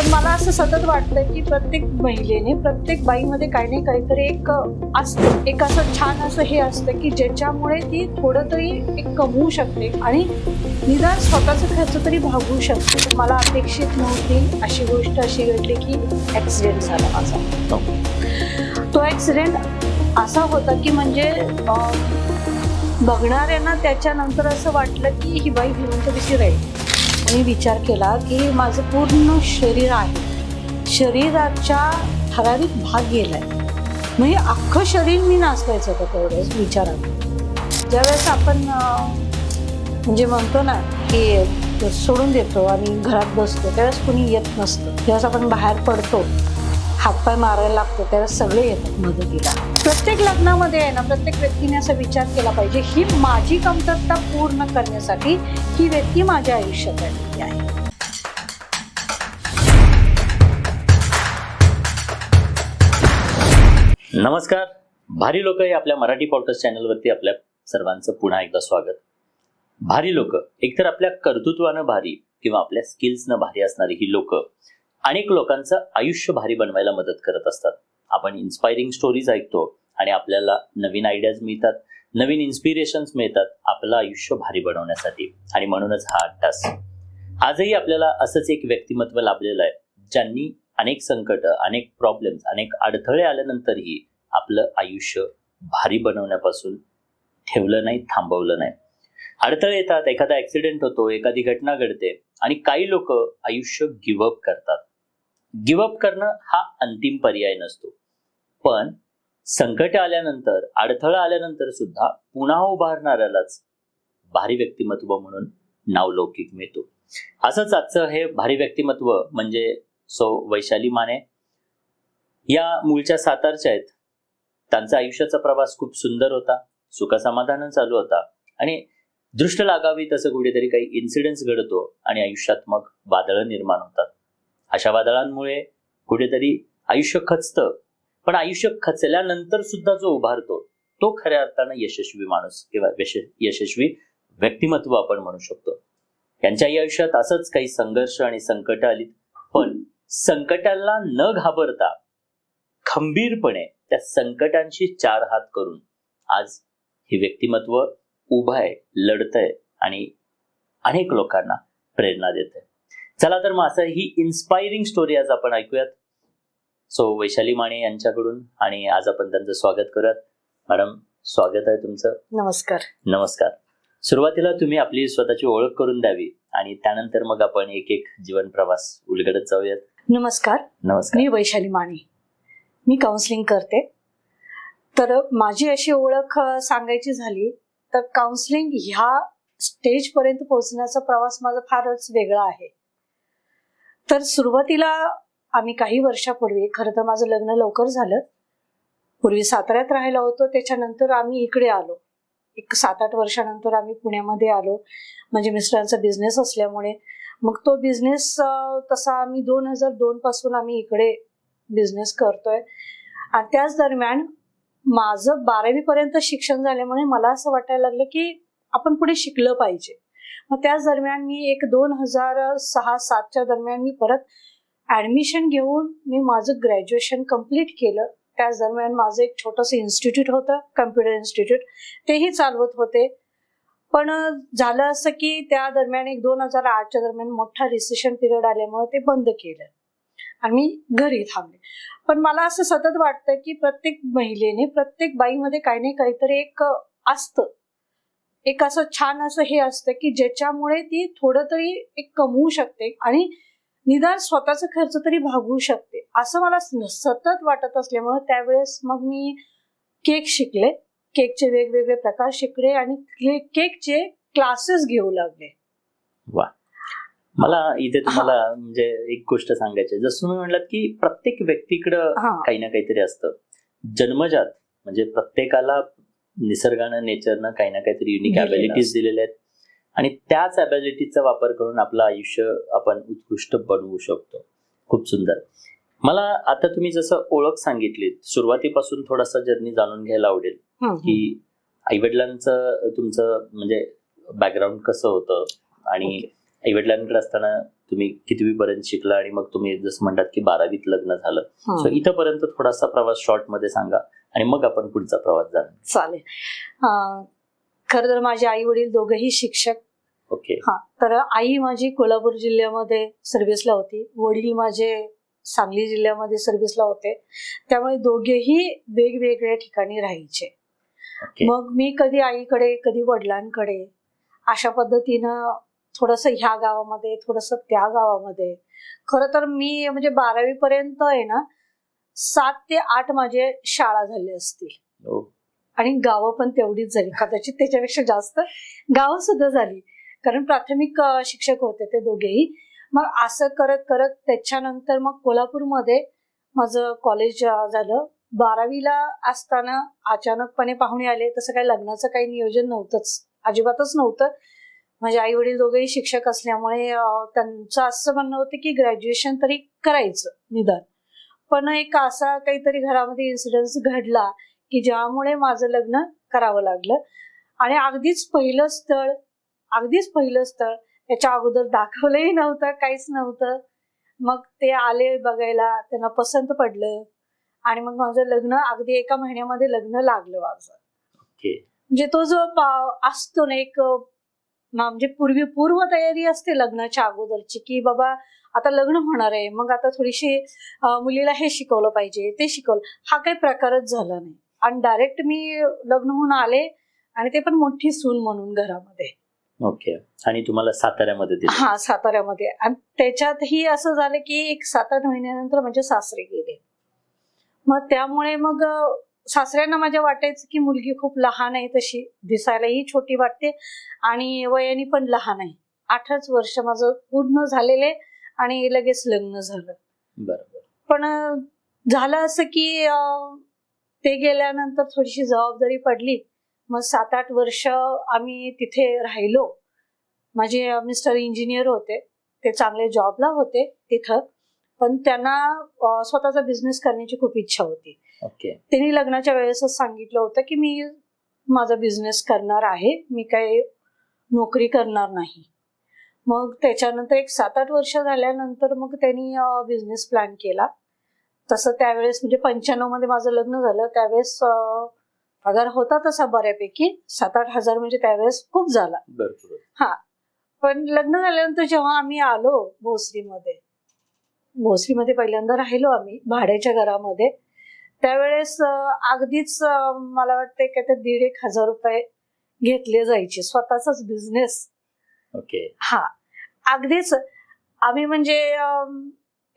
पण मला असं सतत वाटतं की प्रत्येक महिलेने, प्रत्येक बाईमध्ये काही नाही काहीतरी एक असतं, एक असं छान असं हे असतं की ज्याच्यामुळे ती थोडं तरी एक कमवू शकते आणि निदान स्वतःचा खर्च तरी भागवू शकते. मला अपेक्षित नव्हती अशी गोष्ट अशी घडली की ऍक्सिडेंट झाला माझा. तो ऍक्सिडेंट असा होता की म्हणजे बघणाऱ्यांना त्याच्यानंतर असं वाटलं की ही बाई जिवंत कशी राहील. मी विचार केला की माझं पूर्ण शरीर आहे, शरीराच्या ठराविक भाग गेलाय, म्हणजे अख्खं शरीर मी नाचवायचं होतं तेवढ्याच विचारात. ज्यावेळेस आपण म्हणजे म्हणतो ना की सोडून देतो आणि घरात बसतो त्यावेळेस कोणी येत नसतं. ज्यावेळेस आपण बाहेर पडतो, हातपाय मारायला लागतो, त्यावेळेस सगळे येतात मदतीला. प्रत्येक लग्नामध्ये आहे ना, प्रत्येक व्यक्तीने असा विचार केला पाहिजे, ही माझी कमतरता पूर्ण करण्यासाठी ही व्यक्ती माझ्या आयुष्यात आलेली आहे. नमस्कार, भारी लोक या आपल्या मराठी पॉडकास्ट चॅनलवरती आपल्या सर्वांचं पुन्हा एकदा स्वागत. भारी लोक एकतर आपल्या कर्तृत्वानं भारी किंवा आपल्या स्किल्सनं भारी असणारी ही लोक अनेक लोकांचं आयुष्य भारी बनवायला मदत करत असतात. आपण इन्स्पायरिंग स्टोरीज ऐकतो आणि आपल्याला नवीन आयडियाज मिळतात, नवीन इन्स्पिरेशन्स मिळतात आपलं आयुष्य भारी बनवण्यासाठी. आणि म्हणूनच हा तास आजही आपल्याला असंच एक व्यक्तिमत्व लाभलेलं आहे, ज्यांनी अनेक संकट, अनेक प्रॉब्लेम्स, अनेक अडथळे आल्यानंतरही आपलं आयुष्य भारी बनवण्यापासून ठेवलं नाही, थांबवलं नाही. अडथळे येतात, एखादा ऍक्सिडेंट होतो, एखादी घटना घडते आणि काही लोक आयुष्य गिव्हअप करतात. गिव्हअप करणं हा अंतिम पर्याय नसतो, पण संकट आल्यानंतर, अडथळा आल्यानंतर सुद्धा पुन्हा उभारणाऱ्यालाच भारी व्यक्तिमत्व म्हणून नावलौकिक मिळतो. असंच आजचं हे भारी व्यक्तिमत्व म्हणजे वैशाली माने. या मूळच्या सातारच्या आहेत. त्यांचा आयुष्याचा प्रवास खूप सुंदर होता, सुखसमाधान चालू होता आणि दृष्ट लागावी तसं कुठेतरी काही इन्सिडेंट्स घडतो आणि आयुष्यात मग वादळं निर्माण होतात. अशा वादळांमुळे कुठेतरी आयुष्य खचतं, पण आयुष्य खचल्यानंतर सुद्धा जो उभारतो तो खऱ्या अर्थानं यशस्वी माणूस किंवा यशस्वी व्यक्तिमत्व आपण म्हणू शकतो. यांच्याही आयुष्यात असंच काही संघर्ष आणि संकट आली, पण संकटाला न घाबरता खंबीरपणे त्या संकटांशी चार हात करून आज हे व्यक्तिमत्व उभं आहे, लढतंय आणि अनेक लोकांना प्रेरणा देत आहे. चला तर मग असं ही इन्स्पायरिंग स्टोरी आज आपण ऐकूयात वैशाली माने यांच्याकडून आणि आज आपण त्यांचं स्वागत करूयात. मॅडम, स्वागत आहे तुमचं. नमस्कार. नमस्कार. सुरुवातीला तुम्ही आपली स्वतःची ओळख करून द्यावी आणि त्यानंतर मग आपण एक एक जीवन प्रवास उलगडत जाऊयात. नमस्कार. मी वैशाली माने, मी काउन्सिलिंग करते. तर माझी अशी ओळख सांगायची झाली तर काउन्सिलिंग ह्या स्टेज पर्यंत पोहोचण्याचा प्रवास माझा फारच वेगळा आहे. तर सुरुवातीला आम्ही काही वर्षापूर्वी, खरं तर माझं लग्न लवकर झालं, पूर्वी साताऱ्यात राहायला होतो, त्याच्यानंतर आम्ही इकडे आलो. एक 7-8 वर्षानंतर आम्ही पुण्यामध्ये आलो, म्हणजे मिस्टरांचा बिझनेस असल्यामुळे. मग तो बिझनेस तसा आम्ही 2002 पासून आम्ही इकडे बिझनेस करतोय. आणि त्याच दरम्यान माझं 12वी पर्यंत शिक्षण झाल्यामुळे मला असं वाटायला लागलं की आपण पुढे शिकलं पाहिजे. मग त्याच दरम्यान मी एक 2006-07च्या दरम्यान मी परत ऍडमिशन घेऊन मी माझं ग्रॅज्युएशन कम्प्लीट केलं. त्याच दरम्यान माझं एक छोटंसं इन्स्टिट्यूट होतं, कम्प्युटर इन्स्टिट्यूट, तेही चालवत होते. पण झालं असं की त्या दरम्यान एक 2008च्या दरम्यान मोठा रिसेशन पिरियड आल्यामुळे ते बंद केलं आणि मी घरी थांबले. पण मला असं सतत वाटतं की प्रत्येक महिलेने, प्रत्येक बाईमध्ये काही नाही काहीतरी एक असतं, एक असं छान असं हे असतं की ज्याच्यामुळे ती थोडं तरी एक कमवू शकते आणि निदान स्वतःचा खर्च तरी भागवू शकते, असं मला सतत वाटत असल्यामुळे त्यावेळेस मग मी केक शिकले, केकचे वेगवेगळे प्रकार शिकले आणि केकचे क्लासेस घेऊ लागले. वा. मला इथे तुम्हाला म्हणजे एक गोष्ट सांगायची, जसं तुम्ही म्हणलात की प्रत्येक व्यक्तीकडं काही ना काहीतरी असतं जन्मजात, म्हणजे प्रत्येकाला निसर्गानं, नेचरनं काही ना काहीतरी युनिक ॲबिलिटीज दिलेल्या आहेत आणि त्याच ॲबिलिटीजचा वापर करून आपलं आयुष्य आपण उत्कृष्ट बनवू शकतो. खूप सुंदर. मला आता तुम्ही जसं ओळख सांगितली, सुरुवातीपासून थोडासा जर्नी जाणून घ्यायला आवडेल की आईवडिलांचं तुमचं म्हणजे बॅकग्राऊंड कसं होतं आणि आईवडिलांकडे असताना तुम्ही कितवी पर्यंत शिकला आणि मग तुम्ही जसं म्हणतात की 12वीत लग्न झालं. सो इथंपर्यंत थोडासा प्रवास शॉर्ट मध्ये सांगा आणि मग आपण पुढचा प्रवास जाणार. चालेल. खरं तर माझे आई वडील दोघेही शिक्षक. ओके. तर आई माझी कोल्हापूर जिल्ह्यामध्ये सर्व्हिसला होती, वडील माझे सांगली जिल्ह्यामध्ये सर्व्हिसला होते. त्यामुळे दोघेही वेगवेगळ्या ठिकाणी राहायचे. मग मी कधी आईकडे कधी वडिलांकडे अशा पद्धतीनं थोडस ह्या गावामध्ये थोडस त्या गावामध्ये. खरं तर मी म्हणजे 12वी पर्यंत आहे ना 7 ते 8 माझे शाळा झाले असतील आणि गावं पण तेवढीच झाली, कदाचित त्याच्यापेक्षा जास्त गावं सुद्धा झाली, कारण प्राथमिक शिक्षक होते ते दोघेही. मग असं करत करत त्याच्यानंतर मग कोल्हापूरमध्ये माझं कॉलेज झालं. 12वीला असताना अचानकपणे पाहुणे आले. तसं काही लग्नाचं काही नियोजन नव्हतंच, अजिबातच नव्हतं. माझे आई वडील दोघेही शिक्षक असल्यामुळे त्यांचं असं म्हणणं होतं की ग्रॅज्युएशन तरी करायचं निदान. पण एक असा काहीतरी घरामध्ये इन्सिडेन्स घडला की ज्यामुळे माझं लग्न करावं लागलं. आणि अगदीच पहिलं स्थळ त्याच्या अगोदर दाखवलंही नव्हतं, काहीच नव्हतं. मग ते आले बघायला, त्यांना पसंत पडलं आणि मग माझं लग्न अगदी 1 महिन्यामध्ये लग्न लागलं माझं. म्हणजे तो जो असतो ना एक म्हणजे पूर्व तयारी असते लग्नाच्या अगोदरची की बाबा आता लग्न होणार आहे, मग आता थोडीशी मुलीला हे शिकवलं पाहिजे ते शिकवलं, हा काही प्रकारच झाला नाही. आणि डायरेक्ट मी लग्न होऊन आले आणि ते पण मोठी सून म्हणून घरामध्ये. ओके. आणि तुम्हाला साताऱ्यामध्ये दिलं? हा, साताऱ्यामध्ये. आणि त्याच्यातही असं झालं की एक 7-8 महिन्यानंतर म्हणजे सासरे गेले. मग त्यामुळे मग सासऱ्यांना माझ्या वाटायचं की मुलगी खूप लहान आहे, तशी दिसायलाही छोटी वाटते आणि वयाने पण लहान आहे. 8च वर्ष माझं पूर्ण झालेले आणि लगेच लग्न झालं. बरोबर. पण झालं असं की ते गेल्यानंतर थोडीशी जबाबदारी पडली. मग 7-8 वर्ष आम्ही तिथे राहिलो. माझे मिस्टर इंजिनियर होते, ते चांगले जॉबला होते तिथं, पण त्यांना स्वतःचा बिझनेस करण्याची खूप इच्छा होती. त्यांनी लग्नाच्या वेळेसच सांगितलं होतं की मी माझा बिझनेस करणार आहे, मी काही नोकरी करणार नाही. मग त्याच्यानंतर एक 7-8 वर्ष झाल्यानंतर मग त्यांनी बिझनेस प्लॅन केला. तसं त्यावेळेस म्हणजे 95 मध्ये माझं लग्न झालं. त्यावेळेस पगार होता तसा बऱ्यापैकी, 7-8 हजार म्हणजे त्यावेळेस खूप झाला. हा, पण लग्न झाल्यानंतर जेव्हा आम्ही आलो भोसरीमध्ये पहिल्यांदा राहिलो आम्ही भाड्याच्या घरामध्ये. त्यावेळेस अगदीच मला वाटतं की ते 1,500 रुपये घेतले जायचे, स्वतःचाच बिझनेस. हा, अगदीच आम्ही म्हणजे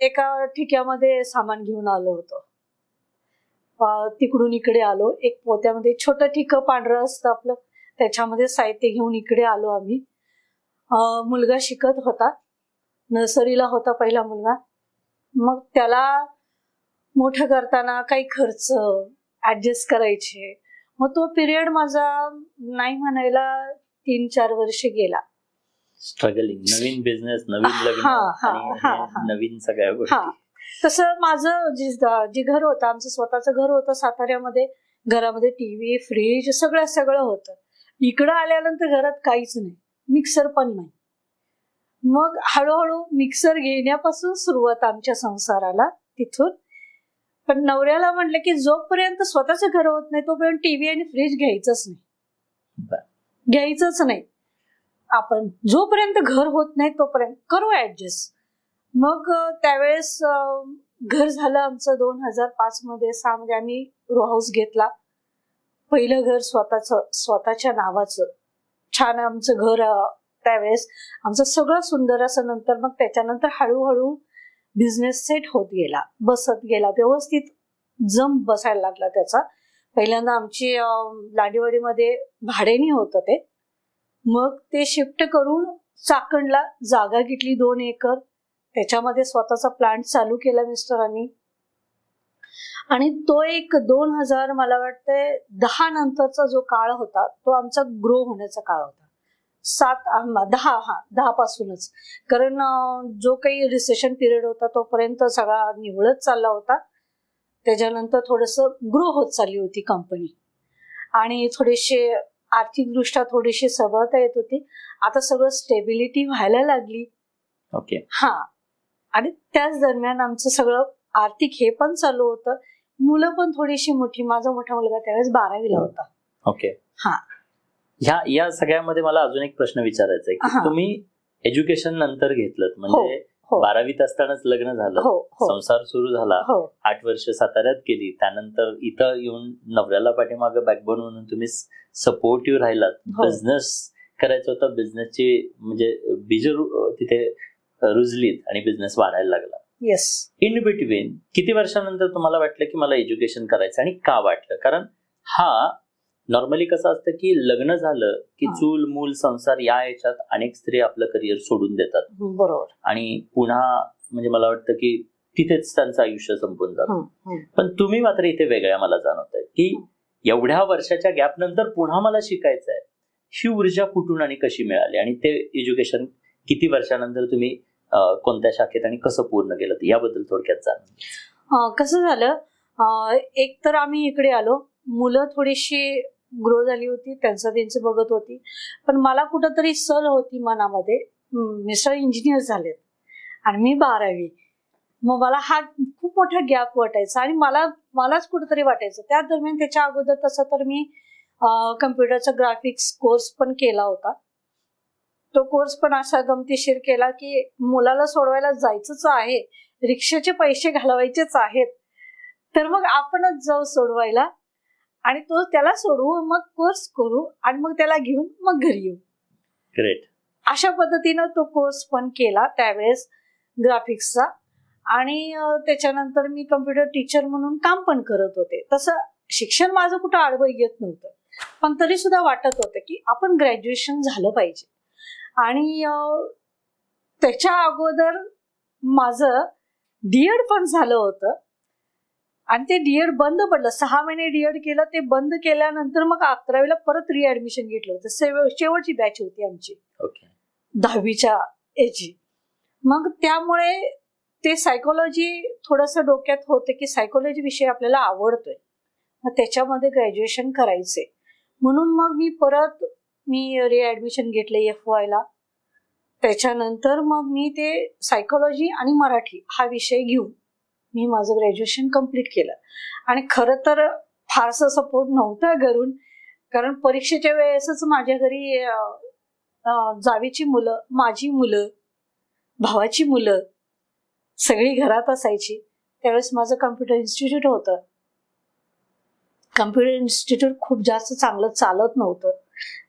एका ठिक्यामध्ये सामान घेऊन आलो होतो, तिकडून इकडे आलो. एक पोत्यामध्ये छोटं ठिकं पांढरं असतं आपलं, त्याच्यामध्ये साहित्य घेऊन इकडे आलो आम्ही. मुलगा शिकत होता, नर्सरीला होता पहिला मुलगा. मग त्याला मोठं करताना काही खर्च ऍडजस्ट करायचे. मग तो पिरियड माझा नाही म्हणायला 3-4 वर्ष गेला. स्ट्रगलिंग, नवीन बिझनेस, नवीन लग्न आणि नवीन सगळ्या गोष्टी. तसं माझं जे घर होतं, आमचं स्वतःचं घर होतं साताऱ्यामध्ये. घरामध्ये टीव्ही, फ्रीज सगळं होतं. इकडं आल्यानंतर घरात काहीच नाही, मिक्सर पण नाही. मग हळूहळू मिक्सर घेण्यापासून सुरुवात आमच्या संसाराला तिथून. पण नवऱ्याला म्हटलं की जोपर्यंत स्वतःचं घर होत नाही तोपर्यंत टीव्ही आणि फ्रीज घ्यायचंच नाही. आपण जोपर्यंत घर होत नाही तोपर्यंत करू ऍडजस्ट. मग त्यावेळेस घर झालं आमचं 2005 मध्ये. 6 मध्ये आम्ही रो हाऊस घेतला. पहिलं घर स्वतःच्या नावाचं छान आमचं घर. त्यावेळेस आमचं सगळं सुंदर असं. नंतर मग त्याच्यानंतर हळूहळू बिझनेस सेट होत गेला, बसत गेला, व्यवस्थित जम बसायला लागला त्याचा. पहिल्यांदा आमची लांडीवाडीमध्ये भाड्याने होतं ते. मग ते शिफ्ट करून चाकणला जागा घेतली 2 एकर. त्याच्यामध्ये स्वतःचा प्लांट चालू केला मिस्टरांनी. आणि तो एक 2000 मला वाटतंय 10 नंतरचा जो काळ होता तो आमचा ग्रो होण्याचा काळ होता. 10 पासूनच. कारण जो काही रिसेशन पिरियड होता तोपर्यंत सगळा निवळत चालला होता. त्याच्यानंतर थोडंसं ग्रो होत चालली होती कंपनी आणि थोडेसे आर्थिकदृष्ट्या थोडीशी सबळता येत होती. आता सगळं स्टेबिलिटी व्हायला लागली. ओके. हा, आणि त्याच दरम्यान आमचं सगळं आर्थिक हे पण चालू होतं. मुलं पण थोडीशी मोठी. माझा मोठा मुलगा त्यावेळेस 12वीला होता. ओके. हा. या सगळ्यामध्ये मला अजून एक प्रश्न विचारायचा आहे की तुम्ही एज्युकेशन नंतर घेतलं, म्हणजे 12वीत असतानाच लग्न झालं, संसार सुरू झाला, 8 वर्ष साताऱ्यात गेली, त्यानंतर इथं येऊन नवऱ्याला पाठीमागे बॅकबोन म्हणून तुम्ही सपोर्टिव्ह राहिलात. बिझनेस करायचा होता, बिझनेसची म्हणजे बीज तिथे रुजलीत आणि बिझनेस वाढायला लागला. येस. इन बिटवीन किती वर्षानंतर तुम्हाला वाटलं की मला एज्युकेशन करायचं, आणि का वाटलं? कारण हा नॉर्मली कसं असतं की लग्न झालं की चूल मूल संसार या याच्यात अनेक स्त्री आपलं करिअर सोडून देतात. बरोबर. आणि पुन्हा म्हणजे मला वाटतं की तिथेच त्यांचं आयुष्य संपून जातं. पण तुम्ही मात्र इथे वेगळ्या मला जाणवत आहे की एवढ्या वर्षाच्या गॅप नंतर पुन्हा मला शिकायचं आहे. ही ऊर्जा कुठून आणि कशी मिळाली, आणि ते एज्युकेशन किती वर्षानंतर तुम्ही कोणत्या शाखेत आणि कसं पूर्ण केलं, याबद्दल थोडक्यात जाणून. कसं झालं, एक तर आम्ही इकडे आलो, मुलं थोडीशी ग्रो झाली होती, त्यांचं बघत होती, पण मला कुठंतरी सल होती मनामध्ये. मिस्टर इंजिनियर झालेत आणि मी 12वी. मग मला हा खूप मोठा गॅप वाटायचा आणि मलाच कुठंतरी वाटायचं. त्या दरम्यान त्याच्या अगोदर तसं तर मी कम्प्युटरचा ग्राफिक्स कोर्स पण केला होता. तो कोर्स पण असा गमतीशीर केला की मुलाला सोडवायला जायचंच आहे, रिक्षाचे पैसे घालवायचेच आहेत, तर मग आपणच जाऊ सोडवायला आणि तो त्याला सोडवू, मग कोर्स करू आणि मग त्याला घेऊन मग घरी येऊ. ग्रेट. अशा पद्धतीनं तो कोर्स पण केला त्यावेळेस ग्राफिक्सचा. आणि त्याच्यानंतर मी कम्प्युटर टीचर म्हणून काम पण करत होते. तसं शिक्षण माझं कुठं आडवं येत नव्हतं, पण तरी सुद्धा वाटत होतं की आपण ग्रॅज्युएशन झालं पाहिजे. आणि त्याच्या अगोदर माझं डीएड पण झालं होतं आणि ते डीएड बंद पडलं. 6 महिने डीएड केलं, ते बंद केल्यानंतर मग 11वीला परत रिऍडमिशन घेतलं होतं. शेवटची बॅच होती आमची, 10वीच्या याची. मग त्यामुळे ते सायकोलॉजी थोडंसं डोक्यात होतं की सायकोलॉजी विषय आपल्याला आवडतोय, मग त्याच्यामध्ये ग्रॅज्युएशन करायचंय. म्हणून मग मी रिऍडमिशन घेतले FY ला. त्याच्यानंतर मग मी ते सायकोलॉजी आणि मराठी हा विषय घेऊन मी माझं ग्रॅज्युएशन कम्प्लीट केलं. आणि खरं तर फारसा सपोर्ट नव्हता घरून, कारण परीक्षेच्या वेळेसच माझ्या घरी जावेची मुलं, माझी मुलं, भावाची मुलं सगळी घरात असायची. त्यावेळेस माझं कम्प्युटर इन्स्टिट्यूट होतं. कम्प्युटर इन्स्टिट्यूट खूप जास्त चांगलं चालत नव्हतं,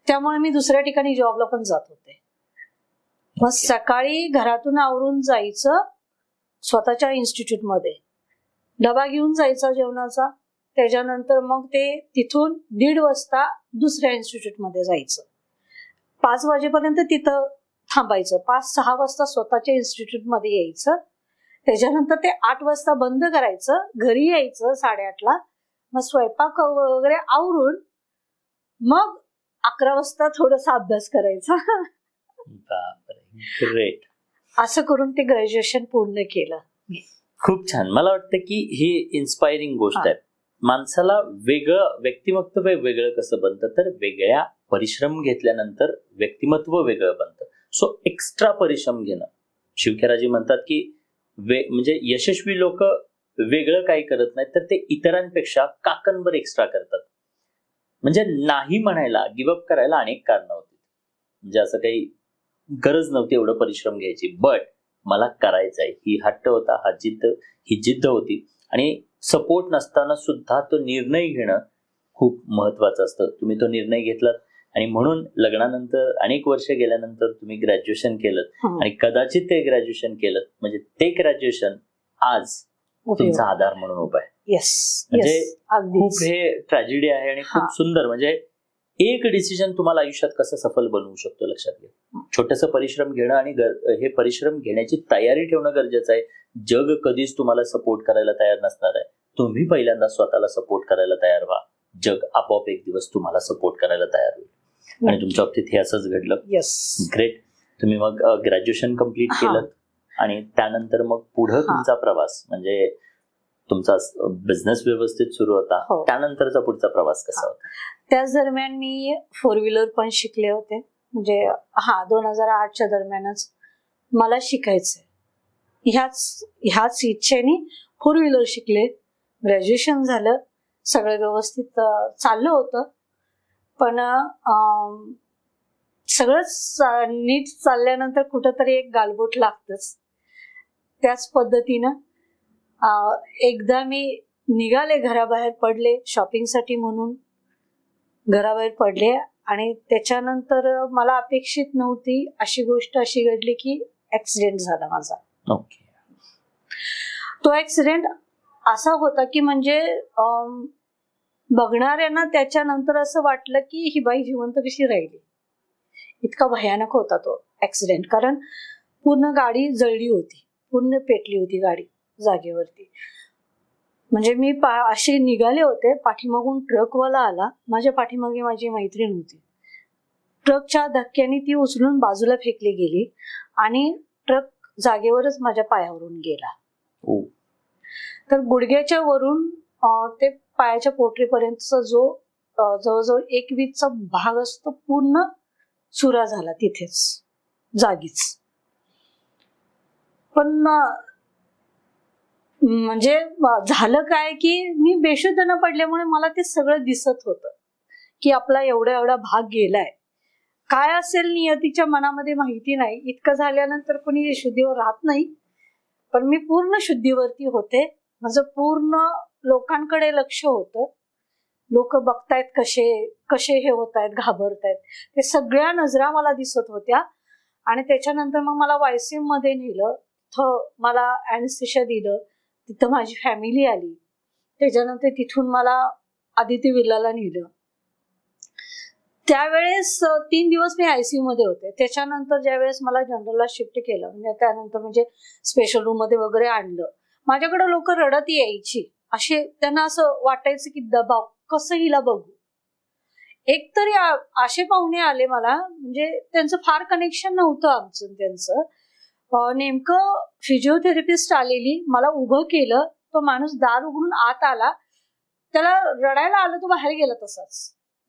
त्यामुळे मी दुसऱ्या ठिकाणी जॉबला पण जात होते. मग सकाळी घरातून आवरून जायचं स्वतःच्या इन्स्टिट्यूटमध्ये, डबा घेऊन जायचा जेवणाचा. त्याच्यानंतर मग ते तिथून 1:30 वाजता दुसऱ्या इन्स्टिट्यूटमध्ये जायचं. 5 वाजेपर्यंत तिथं थांबायचं. 5-6 वाजता स्वतःच्या इन्स्टिट्यूटमध्ये यायचं. त्याच्यानंतर ते 8 वाजता बंद करायचं, घरी यायचं 8:30ला. मग स्वयंपाक वगैरे आवरून मग 11 वाजता थोडासा अभ्यास करायचा. ग्रेट. असं करून ते ग्रॅज्युएशन पूर्ण केलं. खूप छान. मला वाटतं की ही इन्स्पायरिंग गोष्ट आहे. माणसाला वेगळं व्यक्तिमत्व वेगळं कसं बनतं, तर वेगळ्या परिश्रम घेतल्यानंतर व्यक्तिमत्व वेगळं बनतं. सो एक्स्ट्रा परिश्रम घेणं. शिवखेराजी म्हणतात की म्हणजे यशस्वी लोक वेगळं काही करत नाहीत, तर ते इतरांपेक्षा काकणभर एक्स्ट्रा करतात. म्हणजे नाही म्हणायला, गिव्हअप करायला अनेक कारणं होती. म्हणजे असं काही गरज नव्हती एवढं परिश्रम घ्यायची, बट मला करायचं आहे ही हट्ट होता, ही जिद्द होती. आणि सपोर्ट नसताना सुद्धा तो निर्णय घेणं खूप महत्वाचं असतं. तुम्ही तो निर्णय घेतलात आणि म्हणून लग्नानंतर अनेक वर्ष गेल्यानंतर तुम्ही ग्रॅज्युएशन केलं आणि कदाचित ते ग्रॅज्युएशन केलं म्हणजे ते ग्रॅज्युएशन आज तुमचा आधार म्हणून उभा आहे. म्हणजे खूप हे ट्रॅजेडी आहे आणि खूप सुंदर. म्हणजे एक डिसिजन तुम्हाला आयुष्यात कसं सफल बनवू शकतो लक्षात घ्या. छोटंसं परिश्रम घेणं आणि हे परिश्रम घेण्याची तयारी ठेवणं गरजेचं आहे. जग कधीच तुम्हाला सपोर्ट करायला तयार नसणार आहे. तुम्ही पहिल्यांदा स्वतःला सपोर्ट करायला तयार व्हा. जग आपोआप एक दिवस तुम्हाला सपोर्ट करायला तयार होईल. आणि तुमच्या बाबतीत हे असंच घडलं. ग्रेट. तुम्ही मग ग्रॅज्युएशन कम्प्लीट केलं आणि त्यानंतर मग पुढे तुमचा प्रवास म्हणजे तुमचा बिझनेस व्यवस्थित सुरू होता. त्यानंतरचा पुढचा प्रवास कसा होता? त्याच दरम्यान मी 4 व्हीलर पण शिकले होते. म्हणजे 2008च्या दरम्यानच मला शिकायचंय ह्याच इच्छेने 4 व्हीलर शिकले, ग्रॅज्युएशन झालं, सगळं व्यवस्थित चाललं होतं. पण सगळंच नीट चालल्यानंतर कुठंतरी एक गालबोट लागतच. त्याच पद्धतीनं एकदा मी निघाले, घराबाहेर पडले शॉपिंगसाठी म्हणून, घराबाहेर पडले आणि त्याच्यानंतर मला अपेक्षित नव्हती अशी गोष्ट अशी घडली की ऍक्सिडेंट झाला माझा. ओके. तो ऍक्सिडेंट असा होता की म्हणजे बघणाऱ्यांना त्याच्यानंतर असं वाटलं की ही बाई जिवंत कशी राहिली, इतका भयानक होता तो ऍक्सिडेंट. कारण पूर्ण गाडी जळली होती, पूर्ण पेटली होती गाडी जागेवरती. म्हणजे मी असे निघाले होते, पाठीमागून ट्रकवाला आला, माझ्या पाठीमागे माझी मैत्रीण होती. ट्रकच्या धक्क्याने ती उचलून बाजूला फेकली गेली आणि ट्रक जागेवरच माझ्या पायावरून गेला. तर गुडघ्याच्या वरून ते पायाच्या पोटरीपर्यंतचा जो जवळजवळ 1 वीजचा भाग असतो पूर्ण चुरा झाला तिथेच जागीच. पण म्हणजे झालं काय की मी बेशुद्ध न पडल्यामुळे मला ते सगळं दिसत होतं की आपला एवढा भाग गेलाय. काय असेल नियतीच्या मनामध्ये माहिती नाही. इतकं झाल्यानंतर कोणी शुद्धीवर राहत नाही, पण मी पूर्ण शुद्धीवरती होते. माझं पूर्ण लोकांकडे लक्ष होतं. लोक बघतायत कसे हे होत आहेत, घाबरतायत, ते सगळ्या नजरा मला दिसत होत्या. आणि त्याच्यानंतर मग मला YCM मध्ये नेलं, तिथं मला ऍनेस्थेशिया दिलं, तिथं माझी फॅमिली आली. त्याच्यानंतर तिथून मला आदित्य विर्लाला नेलं. त्यावेळेस 3 दिवस मी ICU मध्ये होते. त्याच्यानंतर ज्यावेळेस मला जनरलला शिफ्ट केलं, म्हणजे त्यानंतर म्हणजे स्पेशल रूम मध्ये वगैरे आणलं, माझ्याकडे लोक रडत यायची. असे त्यांना असं वाटायचं की दबाव, कसं हिला बघू. एकतरी असे पाहुणे आले मला, म्हणजे त्यांचं फार कनेक्शन नव्हतं आमचं त्यांचं. नेमकं फिजिओथेरपिस्ट आलेली, मला उभं केलं, तो माणूस दार उघडून आत आला, त्याला रडायला आलं, तो बाहेर गेला तसाच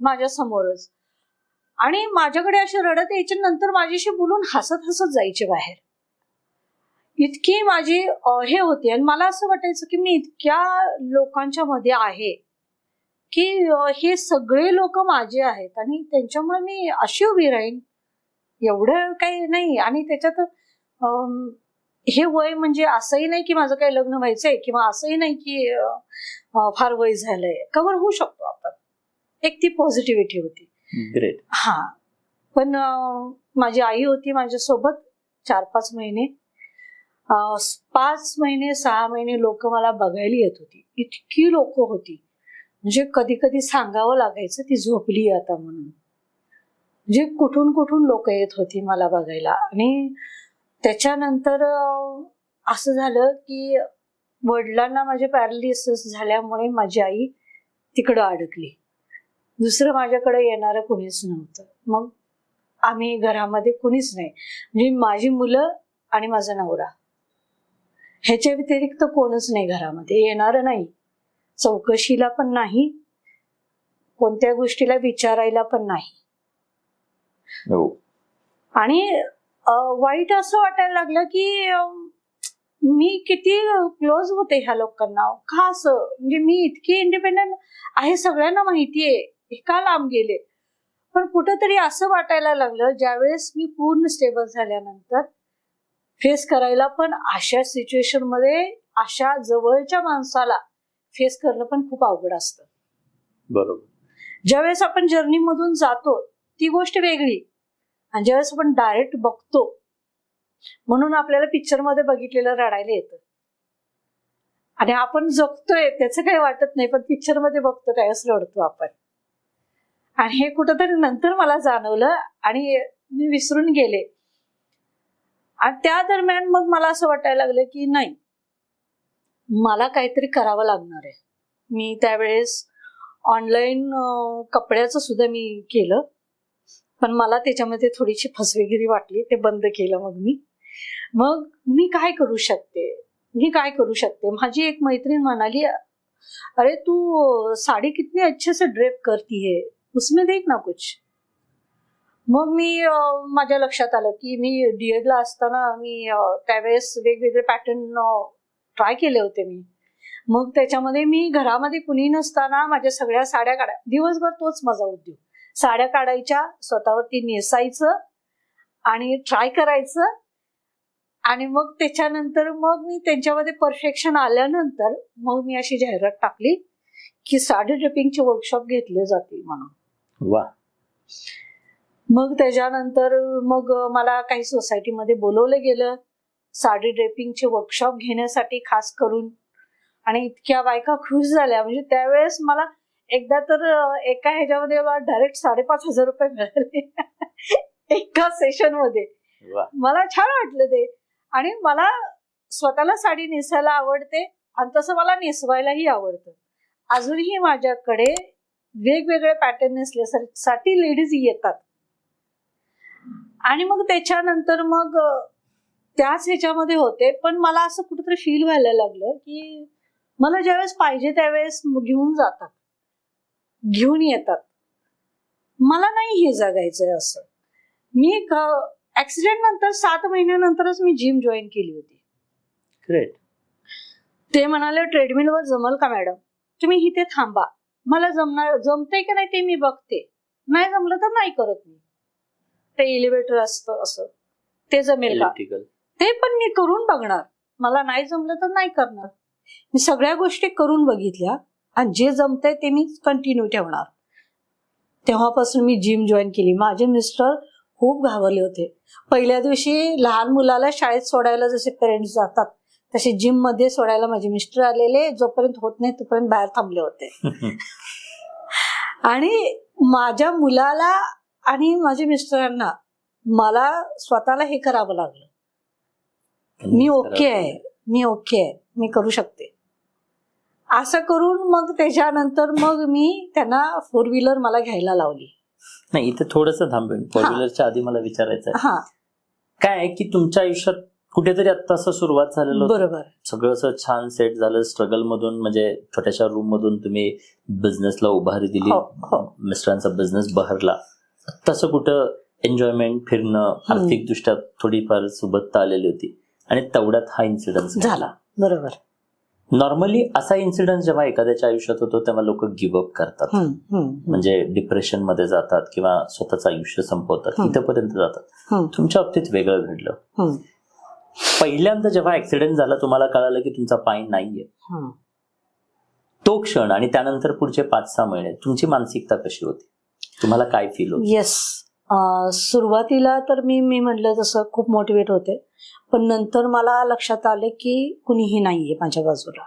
माझ्या समोरच. आणि माझ्याकडे असे रडत यायचे, नंतर माझ्याशी बोलून हसत जायचे बाहेर. इतकी माझी हे होती. आणि मला असं वाटायचं की मी इतक्या लोकांच्या मध्ये आहे की हे सगळे लोक माझे आहेत आणि त्यांच्यामुळे मी अशी उभी राहीन, एवढं काही नाही. आणि त्याच्यात हे वय म्हणजे असंही नाही की माझं काही लग्न व्हायचंय, किंवा असंही नाही की फार वय झालंय, कव्हर होऊ शकतो आपण. एक ती पॉझिटिव्हिटी होती. ग्रेट. हा. पण माझी आई होती माझ्यासोबत 4-5 महिने. 5 महिने 6 महिने लोक मला बघायला येत होती. इतकी लोक होती, म्हणजे कधी कधी सांगावं लागायचं ती झोपली आता म्हणून. म्हणजे कुठून लोक येत होती मला बघायला. आणि त्याच्यानंतर असं झालं की वडिलांना माझे पॅरालिसिस झाल्यामुळे माझी आई तिकडं अडकली. दुसरं माझ्याकडे येणारं कुणीच नव्हतं. मग आम्ही घरामध्ये कुणीच नाही, म्हणजे माझी मुलं आणि माझा नवरा, ह्याच्या व्यतिरिक्त कोणच नाही घरामध्ये. येणारं नाही, चौकशीला पण नाही, कोणत्या गोष्टीला विचारायला पण नाही. आणि वाईट असं वाटायला लागलं की मी किती क्लोज होते ह्या लोकांना. का असं, म्हणजे मी इतकी इंडिपेंडंट आहे, सगळ्यांना माहितीये, हे का लांब गेले. पण कुठंतरी असं वाटायला लागलं ज्यावेळेस मी पूर्ण स्टेबल झाल्यानंतर फेस करायला पण अशा सिच्युएशन मध्ये अशा जवळच्या माणसाला फेस करणं पण खूप अवघड असतं. बरोबर. ज्यावेळेस आपण जर्नी मधून जातो ती गोष्ट वेगळी, आणि ज्यावेळेस आपण डायरेक्ट बघतो, म्हणून आपल्याला पिक्चर मध्ये बघितलेलं रडायला येतं. आणि आपण जगतोय त्याचं काही वाटत नाही, पण पिक्चर मध्ये बघतो त्यावेळेस रडतो आपण. आणि हे कुठंतरी नंतर मला जाणवलं आणि मी विसरून गेले. आणि त्या दरम्यान मग मला असं वाटायला लागलं की नाही, मला काहीतरी करावं लागणार आहे. मी त्यावेळेस ऑनलाईन कपड्याचं सुद्धा मी केलं, पण मला त्याच्यामध्ये थोडीशी फसवेगिरी वाटली, ते बंद केलं. मग मी काय करू शकते. माझी एक मैत्रीण म्हणाली, अरे तू साड़ी कितनी अच्छे से ड्रेप करती है, उसमें देख ना कुछ. मग मी माझ्या लक्षात आलं की मी डीएडला असताना मी त्यावेळेस वेगवेगळे पॅटर्न ट्राय केले होते मी. मग त्याच्यामध्ये मी घरामध्ये कुणी नसताना माझ्या सगळ्या साड्या काढा, दिवसभर तोच माझा उद्योग. साड्या काढायच्या, स्वतःवरती नेसायचं आणि ट्राय करायचं. आणि मग त्याच्यानंतर मग मी त्यांच्यामध्ये परफेक्शन आल्यानंतर मग मी अशी जाहिरात टाकली की साडी ड्रेपिंगचे वर्कशॉप घेतले जातील म्हणून. वा. मग त्याच्यानंतर मग मला काही सोसायटीमध्ये बोलवलं गेलं साडी ड्रेपिंगचे वर्कशॉप घेण्यासाठी खास करून. आणि इतक्या बायका खुश झाल्या. म्हणजे त्यावेळेस मला एकदा तर एका ह्याच्यामध्ये डायरेक्ट 5,500 रुपये मिळाले एका सेशन मध्ये. मला छान वाटलं ते. आणि मला स्वतःला साडी नेसायला आवडते आणि तसं मला नेसवायलाही आवडतं. अजूनही माझ्याकडे वेगवेगळे पॅटर्न नेसल्यासाठी लेडीज येतात. आणि मग त्याच्यानंतर मग त्याच ह्याच्यामध्ये होते. पण मला असं कुठेतरी फील व्हायला लागलं की मला ज्यावेळेस पाहिजे त्यावेळेस घेऊन जातात, घेऊन येतात. मला नाही हे जगायचंय असं. मी ऍक्सिडेंट नंतर 7 महिन्यानंतरच मी जिम जॉईन केली होती. ग्रेट. ते म्हणाले ट्रेडमिलवर जमल का मॅडम, तुम्ही इथे थांबा, मला जमतंय की नाही ते मी बघते, नाही जमलं तर नाही करत मी. ते एलिव्हेटर असतं असं, ते जमेल का ते पण मी करून बघणार, मला नाही जमलं तर नाही करणार. मी सगळ्या गोष्टी करून बघितल्या आणि जे जमतंय ते मी कंटिन्यू ठेवणार. तेव्हापासून मी जिम जॉईन केली. माझे मिस्टर खूप घाबरले होते. पहिल्या दिवशी लहान मुलाला शाळेत सोडायला जसे पेरेंट्स जातात तसे जिम मध्ये सोडायला माझे मिस्टर आलेले. जोपर्यंत होत नाही तोपर्यंत बाहेर थांबले होते. आणि माझ्या मुलाला आणि माझ्या मिस्टरांना मला स्वतःला हे करावं लागलं. मी ओके आहे, मी ओके आहे, मी करू शकते असं करून. मग त्याच्यानंतर मग मी त्यांना 4 व्हीलर मला घ्यायला लावली. नाही, इथे थोडस थांबेल. 4 व्हीलरच्या आधी मला विचारायचं आहे काय आहे की तुमच्या आयुष्यात कुठेतरी आता असं सुरुवात झालेलं, बरोबर, सगळं असं छान सेट झालं, स्ट्रगल मधून म्हणजे छोट्याशा रूम मधून तुम्ही बिझनेसला उभारी दिली, मिस्टरांचा बिझनेस बहरला, तसं कुठं एन्जॉयमेंट, फिरणं, आर्थिक दृष्ट्या थोडीफार सुबत्ता आलेली होती आणि तेवढ्यात हा इन्सिडेंट झाला. बरोबर. नॉर्मली असा इन्सिडेंट जेव्हा एखाद्याच्या आयुष्यात होतो तेव्हा लोक गिव्हअप करतात, म्हणजे डिप्रेशन मध्ये जातात किंवा स्वतःचं आयुष्य संपवतात, इथपर्यंत जातात. तुमच्या बाबतीत वेगळं घडलं. पहिल्यांदा जेव्हा ऍक्सिडेंट झाला तुम्हाला कळालं की तुमचा पाय नाहीये, तो क्षण आणि त्यानंतर पुढचे 5-6 महिने तुमची मानसिकता कशी होती, तुम्हाला काय फील होत? येस, सुरुवातीला तर मी म्हटलं तसं खूप मोटिवेट होते. पण नंतर मला लक्षात आलं की कुणीही नाहीये माझ्या बाजूला.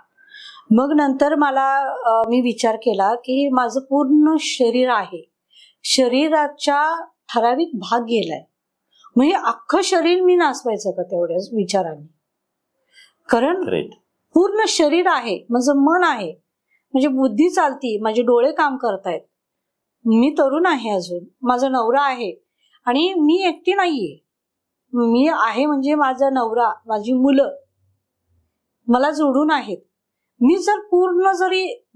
मग नंतर मला मी विचार केला की माझं पूर्ण शरीर आहे, शरीराच्या ठराविक भाग गेलाय, म्हणजे अख्खं शरीर मी नाचवायचं का तेवढ्याच विचाराने. कारण पूर्ण शरीर आहे, माझं मन आहे, म्हणजे बुद्धी चालती, माझे डोळे काम करतायत, मी तरुण आहे अजून, माझा नवरा आहे आणि मी एकटी नाहीये. मी आहे म्हणजे माझा नवरा, माझी मुलं मला जोडून आहेत. मी जर पूर्ण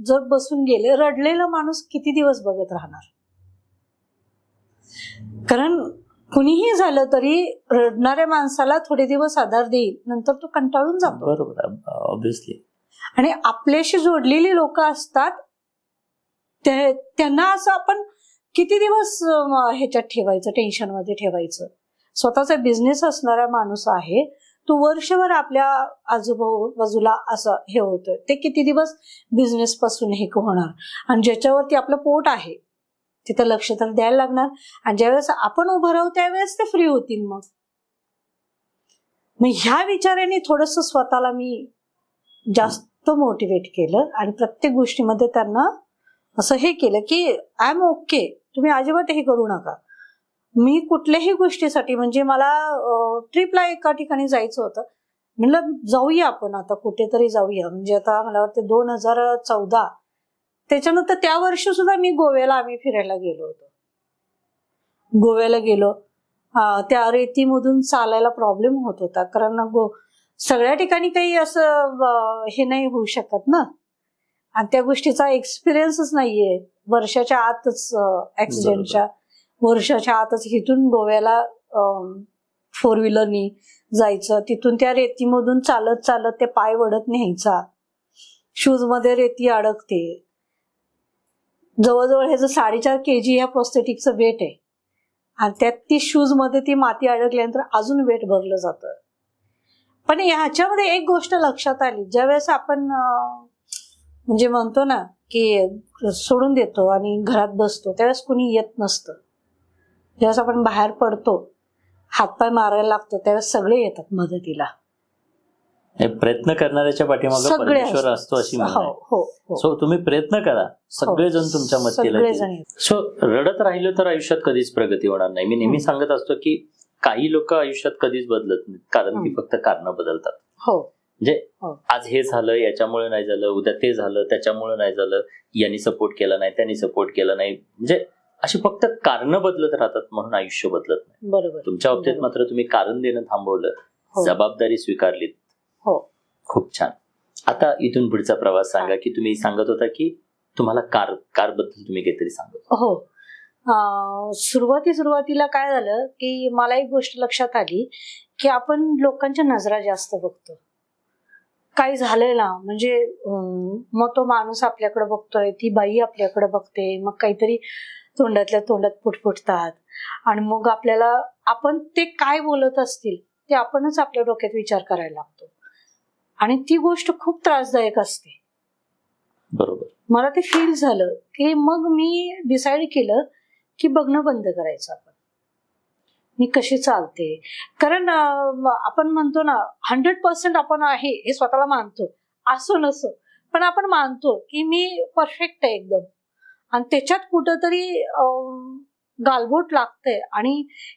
जर बसून गेले, रडलेला माणूस किती दिवस बघत राहणार. कारण कुणीही झालं तरी रडणाऱ्या माणसाला थोडे दिवस आधार देईल, नंतर तो कंटाळून जातो. बरोबर, ऑब्व्हियसली. आणि आपल्याशी जोडलेली लोक असतात, त्यांना असं आपण किती दिवस ह्याच्यात ठेवायचं, टेन्शन मध्ये ठेवायचं. स्वतःचा बिझनेस असणारा माणूस आहे, तो वर्षभर आपल्या आजूबाजूला असं हे होतं, ते किती दिवस बिझनेस पासून हे होणार. आणि ज्याच्यावरती आपलं पोट आहे तिथं लक्ष तर द्यायला लागणार. आणि ज्यावेळेस आपण उभं राहू त्यावेळेस ते फ्री होतील. मग ह्या विचाराने थोडस स्वतःला मी जास्त मोटिवेट केलं आणि प्रत्येक गोष्टीमध्ये त्यांना असं हे केलं की आय एम ओके, तुम्ही अजिबात हे करू नका. मी कुठल्याही गोष्टीसाठी, म्हणजे मला ट्रिपला एका ठिकाणी जायचं होतं, म्हणलं जाऊया आपण आता कुठेतरी जाऊया. म्हणजे आता मला वाटतं 2014, त्याच्यानंतर त्या वर्षी सुद्धा मी गोव्याला आम्ही फिरायला गेलो होतो. गोव्याला गेलो, त्या रेतीमधून चालायला प्रॉब्लेम होत होता, कारण सगळ्या ठिकाणी काही असं हे नाही होऊ शकत ना, आणि त्या गोष्टीचा एक्सपिरियन्सच नाहीये वर्षाच्या आतच ऍक्सिडेंटच्या. वर्षाच्या आतच इथून गोव्याला 4 व्हीलरनी जायचं, तिथून त्या रेतीमधून चालत चालत ते पाय वडत न्यायचा, शूज मध्ये रेती अडकते. जवळजवळ ह्याचं 4.5 kg ह्या प्रोस्थेटिकचं वेट आहे आणि त्यात ती शूज मध्ये ती माती अडकल्यानंतर अजून वेट भरलं जातं. पण ह्याच्यामध्ये एक गोष्ट लक्षात आली, ज्यावेळेस आपण म्हणजे म्हणतो ना की सोडून देतो आणि घरात बसतो, त्यावेळेस कुणी येत नसतं. ज्यावेळेस आपण बाहेर पडतो, हातपाय मारायला लागतो, त्यावेळेस सगळे येतात मदतीला. प्रयत्न करणाऱ्याच्या पाठीमागे परमेश्वर असतो अशी म्हणा. सो तुम्ही प्रयत्न करा, सगळेजण तुमच्या मदतीला येतील. सो रडत राहिलं तर आयुष्यात कधीच प्रगती होणार नाही. मी नेहमी सांगत असतो की काही लोक आयुष्यात कधीच बदलत नाहीत, कारण ती फक्त कारणं बदलतात. म्हणजे आज हे झालं याच्यामुळे नाही झालं, उद्या ते झालं त्याच्यामुळे नाही झालं, यांनी सपोर्ट केला नाही, त्यांनी सपोर्ट केला नाही, म्हणजे अशी फक्त कारणं बदलत राहतात, म्हणून आयुष्य बदलत नाही. बरोबर. तुमच्या बाबतीत मात्र तुम्ही कारण देणं थांबवलं, जबाबदारी स्वीकारलीत. खूप छान. आता इथून पुढचा प्रवास सांगा, की तुम्ही सांगत होता की तुम्हाला कार बद्दल तुम्ही काहीतरी सांगत. सुरुवातीला काय झालं की मला एक गोष्ट लक्षात आली की आपण लोकांच्या नजरा जास्त बघतो. काही झालंय ना, म्हणजे मग तो माणूस आपल्याकडे बघतोय, ती बाई आपल्याकडे बघते, मग काहीतरी तोंडातल्या तोंडात पुटपुटतात आणि मग आपल्याला आपण ते काय बोलत असतील ते आपणच आपल्या डोक्यात विचार करायला लागतो आणि ती गोष्ट खूप त्रासदायक असते. बरोबर. मला ते फील झालं की मग मी डिसाईड केलं की बघणं बंद करायचं. आपण मी कशी चालते, कारण आपण म्हणतो ना 100% आपण आहे हे स्वतःला मानतो, असो नसो, पण आपण मानतो की मी परफेक्ट आहे एकदम, आणि त्याच्यात कुठंतरी गालबोट लागतंय आणि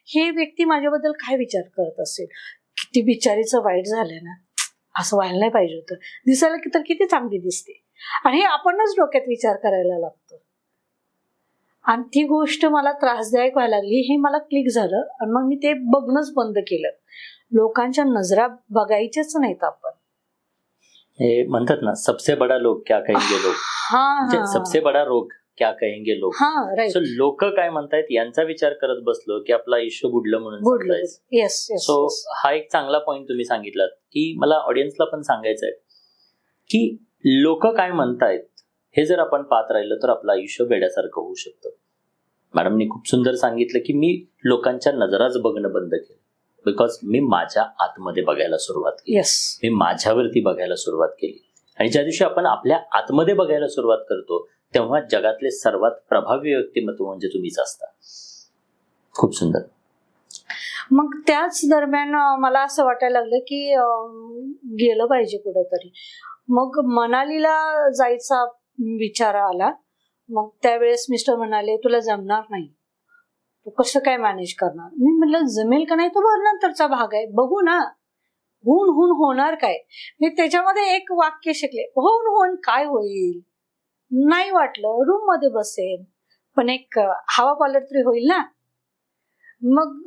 हे व्यक्ती माझ्याबद्दल काय विचार करत असेल, किती बिचारीचं वाईट झालंय ना, असं व्हायला नाही पाहिजे होतं, दिसायला तर किती चांगली दिसते, आणि हे आपणच डोक्यात विचार करायला लागतो. आणि ती गोष्ट मला त्रासदायक व्हायला लागली, हे मला क्लिक झालं आणि मग मी ते बघणंच बंद केलं. लोकांच्या नजरा बघायच्याच नाहीत आपण. हे म्हणतात ना, सबसे बडा लोग क्या कहेंगे लोग, सबसे बडा रोग क्या कहेंगे लोग. सो लोक काय म्हणतायत यांचा विचार करत बसलो की आपलं आयुष्य बुडलं म्हणून. सो हा एक चांगला पॉइंट तुम्ही सांगितलात की मला ऑडियन्सला पण सांगायचं आहे की लोक काय म्हणतायत हे जर आपण पाहत राहिलं तर आपलं आयुष्य वेड्यासारखं होऊ शकतं. मॅडमनी खूप सुंदर सांगितलं की मी लोकांच्या नजराच बघणं बंद केलं, बिकॉज मी माझ्या आतमध्ये बघायला सुरुवात केली. मी माझ्यावरती बघायला सुरुवात केली, आणि ज्या दिवशी आपण आपल्या आतमध्ये बघायला सुरुवात करतो तेव्हा जगातले सर्वात प्रभावी व्यक्तिमत्व म्हणजे तुम्हीच असता. खूप सुंदर. मग त्याच दरम्यान मला असं वाटायला लागलं की गेलं पाहिजे कुठेतरी. मग मनालीला जायचा विचार आला. मग त्यावेळेस मिस्टर म्हणाले तुला जमणार नाही, तू कसं काय मॅनेज करणार. मी म्हटलं जमेल का नाही तो नंतरचा भाग आहे, बघू ना, होऊन होणार काय. मी त्याच्यामध्ये एक वाक्य शिकले, होऊन काय होईल, नाही वाटलं रूम मध्ये बसेल, पण एक हवा पालट तरी होईल ना. मग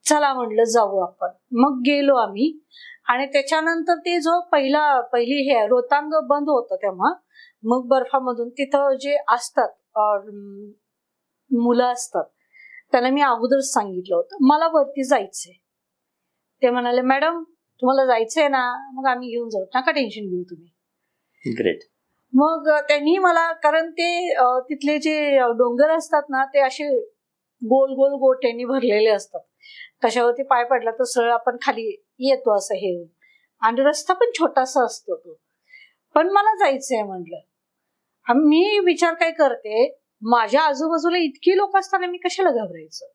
चला म्हटलं जाऊ आपण. मग गेलो आम्ही, आणि त्याच्यानंतर ते जो पहिली हे रोहतांग बंद होतं तेव्हा, मग बर्फामधून तिथं जे असतात मुलं असतात त्यांना मी अगोदरच सांगितलं होतं मला वरती जायचंय. ते म्हणाले मॅडम तुम्हाला जायचंय ना, मग आम्ही घेऊन जाऊ, नका टेन्शन घेऊ तुम्ही. ग्रेट. मग त्यांनी मला, कारण ते तिथले जे डोंगर असतात ना ते असे गोल गोल गोट्यांनी भरलेले असतात, कशावरती पाय पडला तर सरळ आपण खाली येतो असं हे, आणि रस्ता पण छोटासा असतो तो. पण मला जायचंय म्हटलं. मी विचार काय करते, माझ्या आजूबाजूला इतकी लोक असताना मी कशाला घाबरायचं,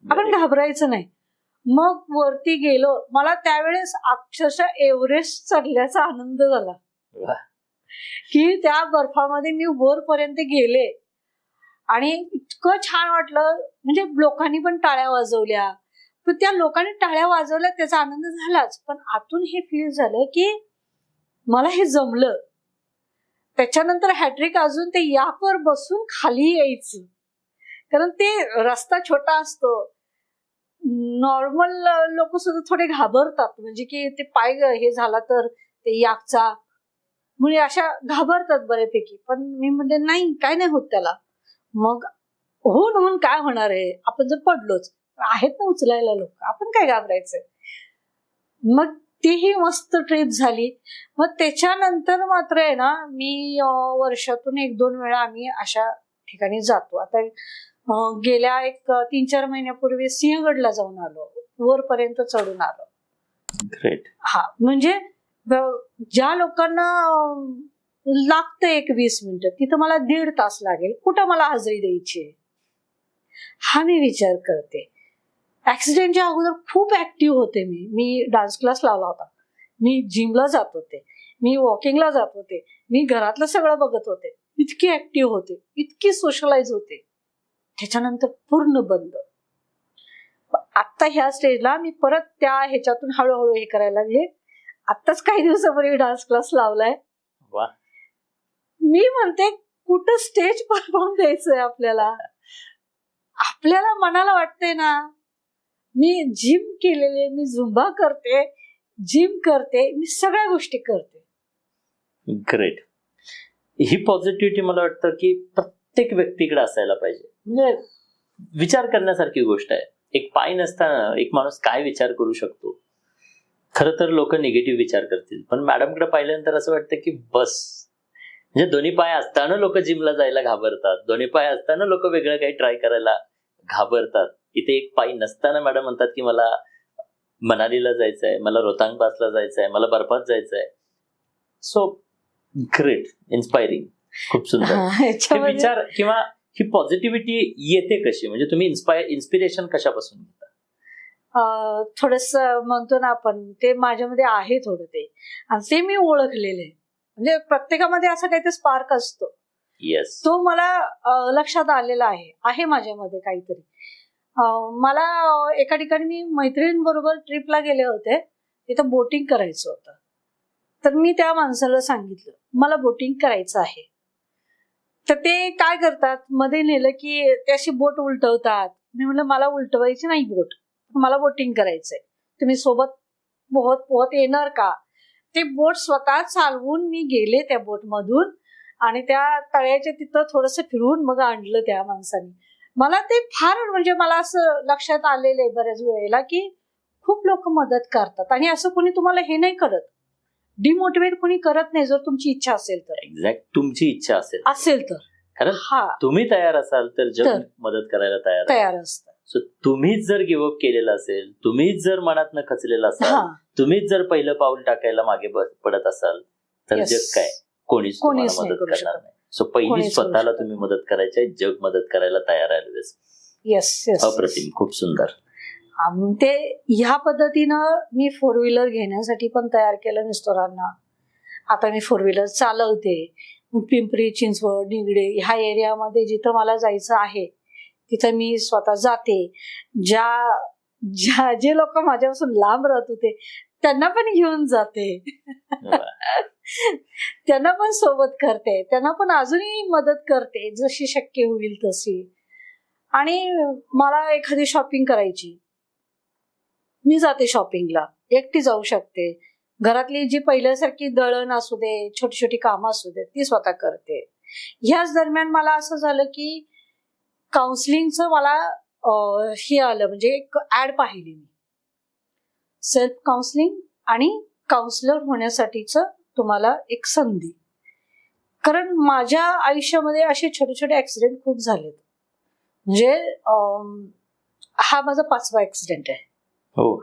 आपण घाबरायचं नाही. मग वरती गेलो. मला त्यावेळेस अक्षरशः एव्हरेस्ट चढल्याचा आनंद झाला की त्या बर्फामध्ये मी वरपर्यंत गेले आणि इतकं छान वाटलं. म्हणजे लोकांनी पण टाळ्या वाजवल्या, पण त्या लोकांनी टाळ्या वाजवल्या त्याचा आनंद झालाच, पण आतून हे फील झालं की मला हे जमलं. त्याच्यानंतर हॅट्रिक अजून ते याकवर बसून खाली यायचं, कारण ते रस्ता छोटा असतो. नॉर्मल लोक सुद्धा थोडे घाबरतात, म्हणजे की ते पाय हे झाला तर ते याकचा, म्हणजे अशा घाबरतात बऱ्यापैकी. पण मी म्हणले नाही, काय नाही होत त्याला. मग होऊन होऊन काय होणार आहे, आपण जर पडलोच आहेत ना उचलायला लोक, आपण काय घाबरायचंय. मग तीही मस्त ट्रिप झाली. मग त्याच्यानंतर मात्र आहे ना, मी वर्षातून 1-2 वेळा आम्ही अशा ठिकाणी जातो. आता गेल्या एक 3-4 महिन्यापूर्वी सिंहगडला जाऊन आलो, वरपर्यंत चढून आलो. ग्रेट. हा म्हणजे ज्या लोकांना लागतं 1-20 मिनिटं, तिथं मला 1.5 तास लागेल. कुठं मला हजेरी द्यायची आहे, हा मी विचार करते. ऍक्सिडेंटच्या अगोदर खूप ऍक्टिव्ह होते. मी डान्स क्लास लावला होता, मी जिमला जात होते, मी वॉकिंगला जात होते, मी घरातलं सगळं बघत होते. इतकी ऍक्टिव्ह होते, इतकी सोशलाइज होते. त्याच्यानंतर पूर्ण बंद. आता ह्या स्टेजला मी परत त्या ह्याच्यातून हळूहळू हे करायला लागले. आत्ताच काही दिवसापूर्वी डान्स क्लास लावलाय. वा. मी म्हणते कुठं स्टेज परफॉर्म द्यायचंय आपल्याला. आपल्याला मनाला वाटतंय ना, मी जिम केलेले, मी झुंबा करते, जिम करते, मी सगळ्या गोष्टी करते. ग्रेट. ही पॉझिटिव्हिटी मला वाटतं की प्रत्येक व्यक्तीकडे असायला पाहिजे. म्हणजे विचार करण्यासारखी गोष्ट आहे. एक पाय नसताना एक माणूस काय विचार करू शकतो. खरं तर लोक निगेटिव्ह विचार करतील, पण मॅडमकडे पाहिल्यानंतर असं वाटतं की बस, म्हणजे दोन्ही पाय असताना लोक जिमला जायला घाबरतात, दोन्ही पाय असताना लोक वेगळं काही ट्राय करायला घाबरतात. इथे एक पाय नसताना मॅडम म्हणतात की मला मनालीला जायचंय, मला रोहतांग पासला जायचंय, मला बर्फात जायचंय. सो ग्रेट, इन्स्पायरिंग, खूप सुंदर. हे विचार किंवा ही पॉझिटिव्हिटी येते कशी, म्हणजे तुम्ही इन्स्पिरेशन कशापासून घेता? थोडस म्हणतो ना आपण, ते माझ्यामध्ये आहे थोडं ते, आणि ते मी ओळखलेलं आहे. म्हणजे प्रत्येकामध्ये असा काहीतरी स्पार्क असतो. येस. तो मला लक्षात आलेला आहे माझ्यामध्ये काहीतरी. मला एका ठिकाणी मी मैत्रिणींबरोबर ट्रिपला गेले होते, तिथं बोटिंग करायचं होतं. तर मी त्या माणसाला सांगितलं मला बोटिंग करायचं आहे. तर ते काय करतात, मध्ये नेलं की ते अशी बोट उलटवतात. मी म्हणलं मला उलटवायची नाही बोट, मला बोटिंग करायचंय, तुम्ही सोबत पोहत पोहत येणार का. ते बोट स्वतः चालवून मी गेले त्या बोट मधून, आणि त्या तळ्याच्या तिथं थोडंसं फिरवून मग आणलं त्या माणसाने. मला ते फार म्हणजे मला असं लक्षात आलेलं आहे बऱ्याच वेळेला की खूप लोक मदत करतात, आणि असं कोणी तुम्हाला हे नाही करत, डिमोटिवेट कोणी करत नाही, जर तुमची इच्छा असेल तर. एक्झॅक्ट, तुमची इच्छा असेल तर. कारण हा, तुम्ही तयार असाल तर जग मदत करायला तयार असतं. सो तुम्हीच जर गिव्हअप केलेला असेल, तुम्हीच जर मनातनं खचलेला असाल, तुम्हीच जर पहिलं पाऊल टाकायला मागे पडत असाल, तर जग काय, कोणीच तुम्हाला मदत करणार नाही. सो पहिली स्वतःला तुम्ही मदत करायची, जग मदत करायला तयार आहे. येस. अप्रतिम, खूप सुंदर. ते ह्या पद्धतीनं मी 4 व्हीलर घेण्यासाठी पण तयार केलं मिस्टरांना. आता मी 4 व्हीलर चालवते. पिंपरी चिंचवड, निगडे ह्या एरियामध्ये जिथं मला जायचं आहे तिथं मी स्वतः जाते. जे लोक माझ्यापासून लांब राहत होते त्यांना पण घेऊन जाते. त्यांना पण सोबत करते, त्यांना पण अजूनही मदत करते जशी शक्य होईल तशी. आणि मला एखादी शॉपिंग करायची, मी जाते शॉपिंगला, एकटी जाऊ शकते. घरातली जी पहिल्यासारखी दळण असू दे, छोटी छोटी कामं असू दे, ती स्वतः करते. ह्याच दरम्यान मला असं झालं की काउन्सिलिंगचं मला हे आलं, म्हणजे एक ऍड पाहिली मी, सेल्फ काउन्सिलिंग आणि काउन्सिलर होण्यासाठीच तुम्हाला एक संधी. कारण माझ्या आयुष्यामध्ये असे छोटे छोटे ऍक्सिडेंट खूप झालेत. म्हणजे हा माझा 5वा ऍक्सिडेंट आहे. हो.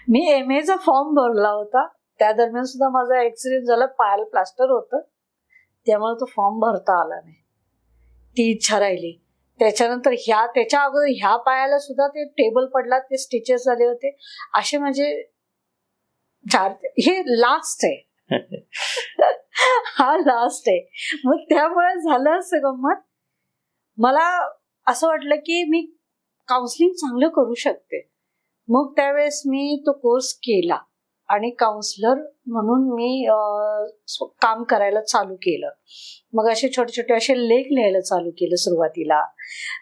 मी MA चा फॉर्म भरला होता, त्या दरम्यान सुद्धा माझा ऍक्सिडेंट झाला, पायाला प्लास्टर होतं, त्यामुळे तो फॉर्म भरता आला नाही. ती इच्छा राहिली. त्याच्यानंतर त्याच्या अगोदर ह्या पायाला सुद्धा ते टेबल पडला, ते स्टिचेस झाले होते. असे म्हणजे हे लास्ट आहे. हा लास्ट आहे. मग त्यामुळे झालं असं गंमत, मला असं वाटलं की मी काउन्सिलिंग चांगलं करू शकते. मग त्यावेळेस मी तो कोर्स केला आणि काउन्सिलर म्हणून मी काम करायला चालू केलं. मग असे छोटे छोटे असे लेख लिहायला चालू केलं सुरुवातीला.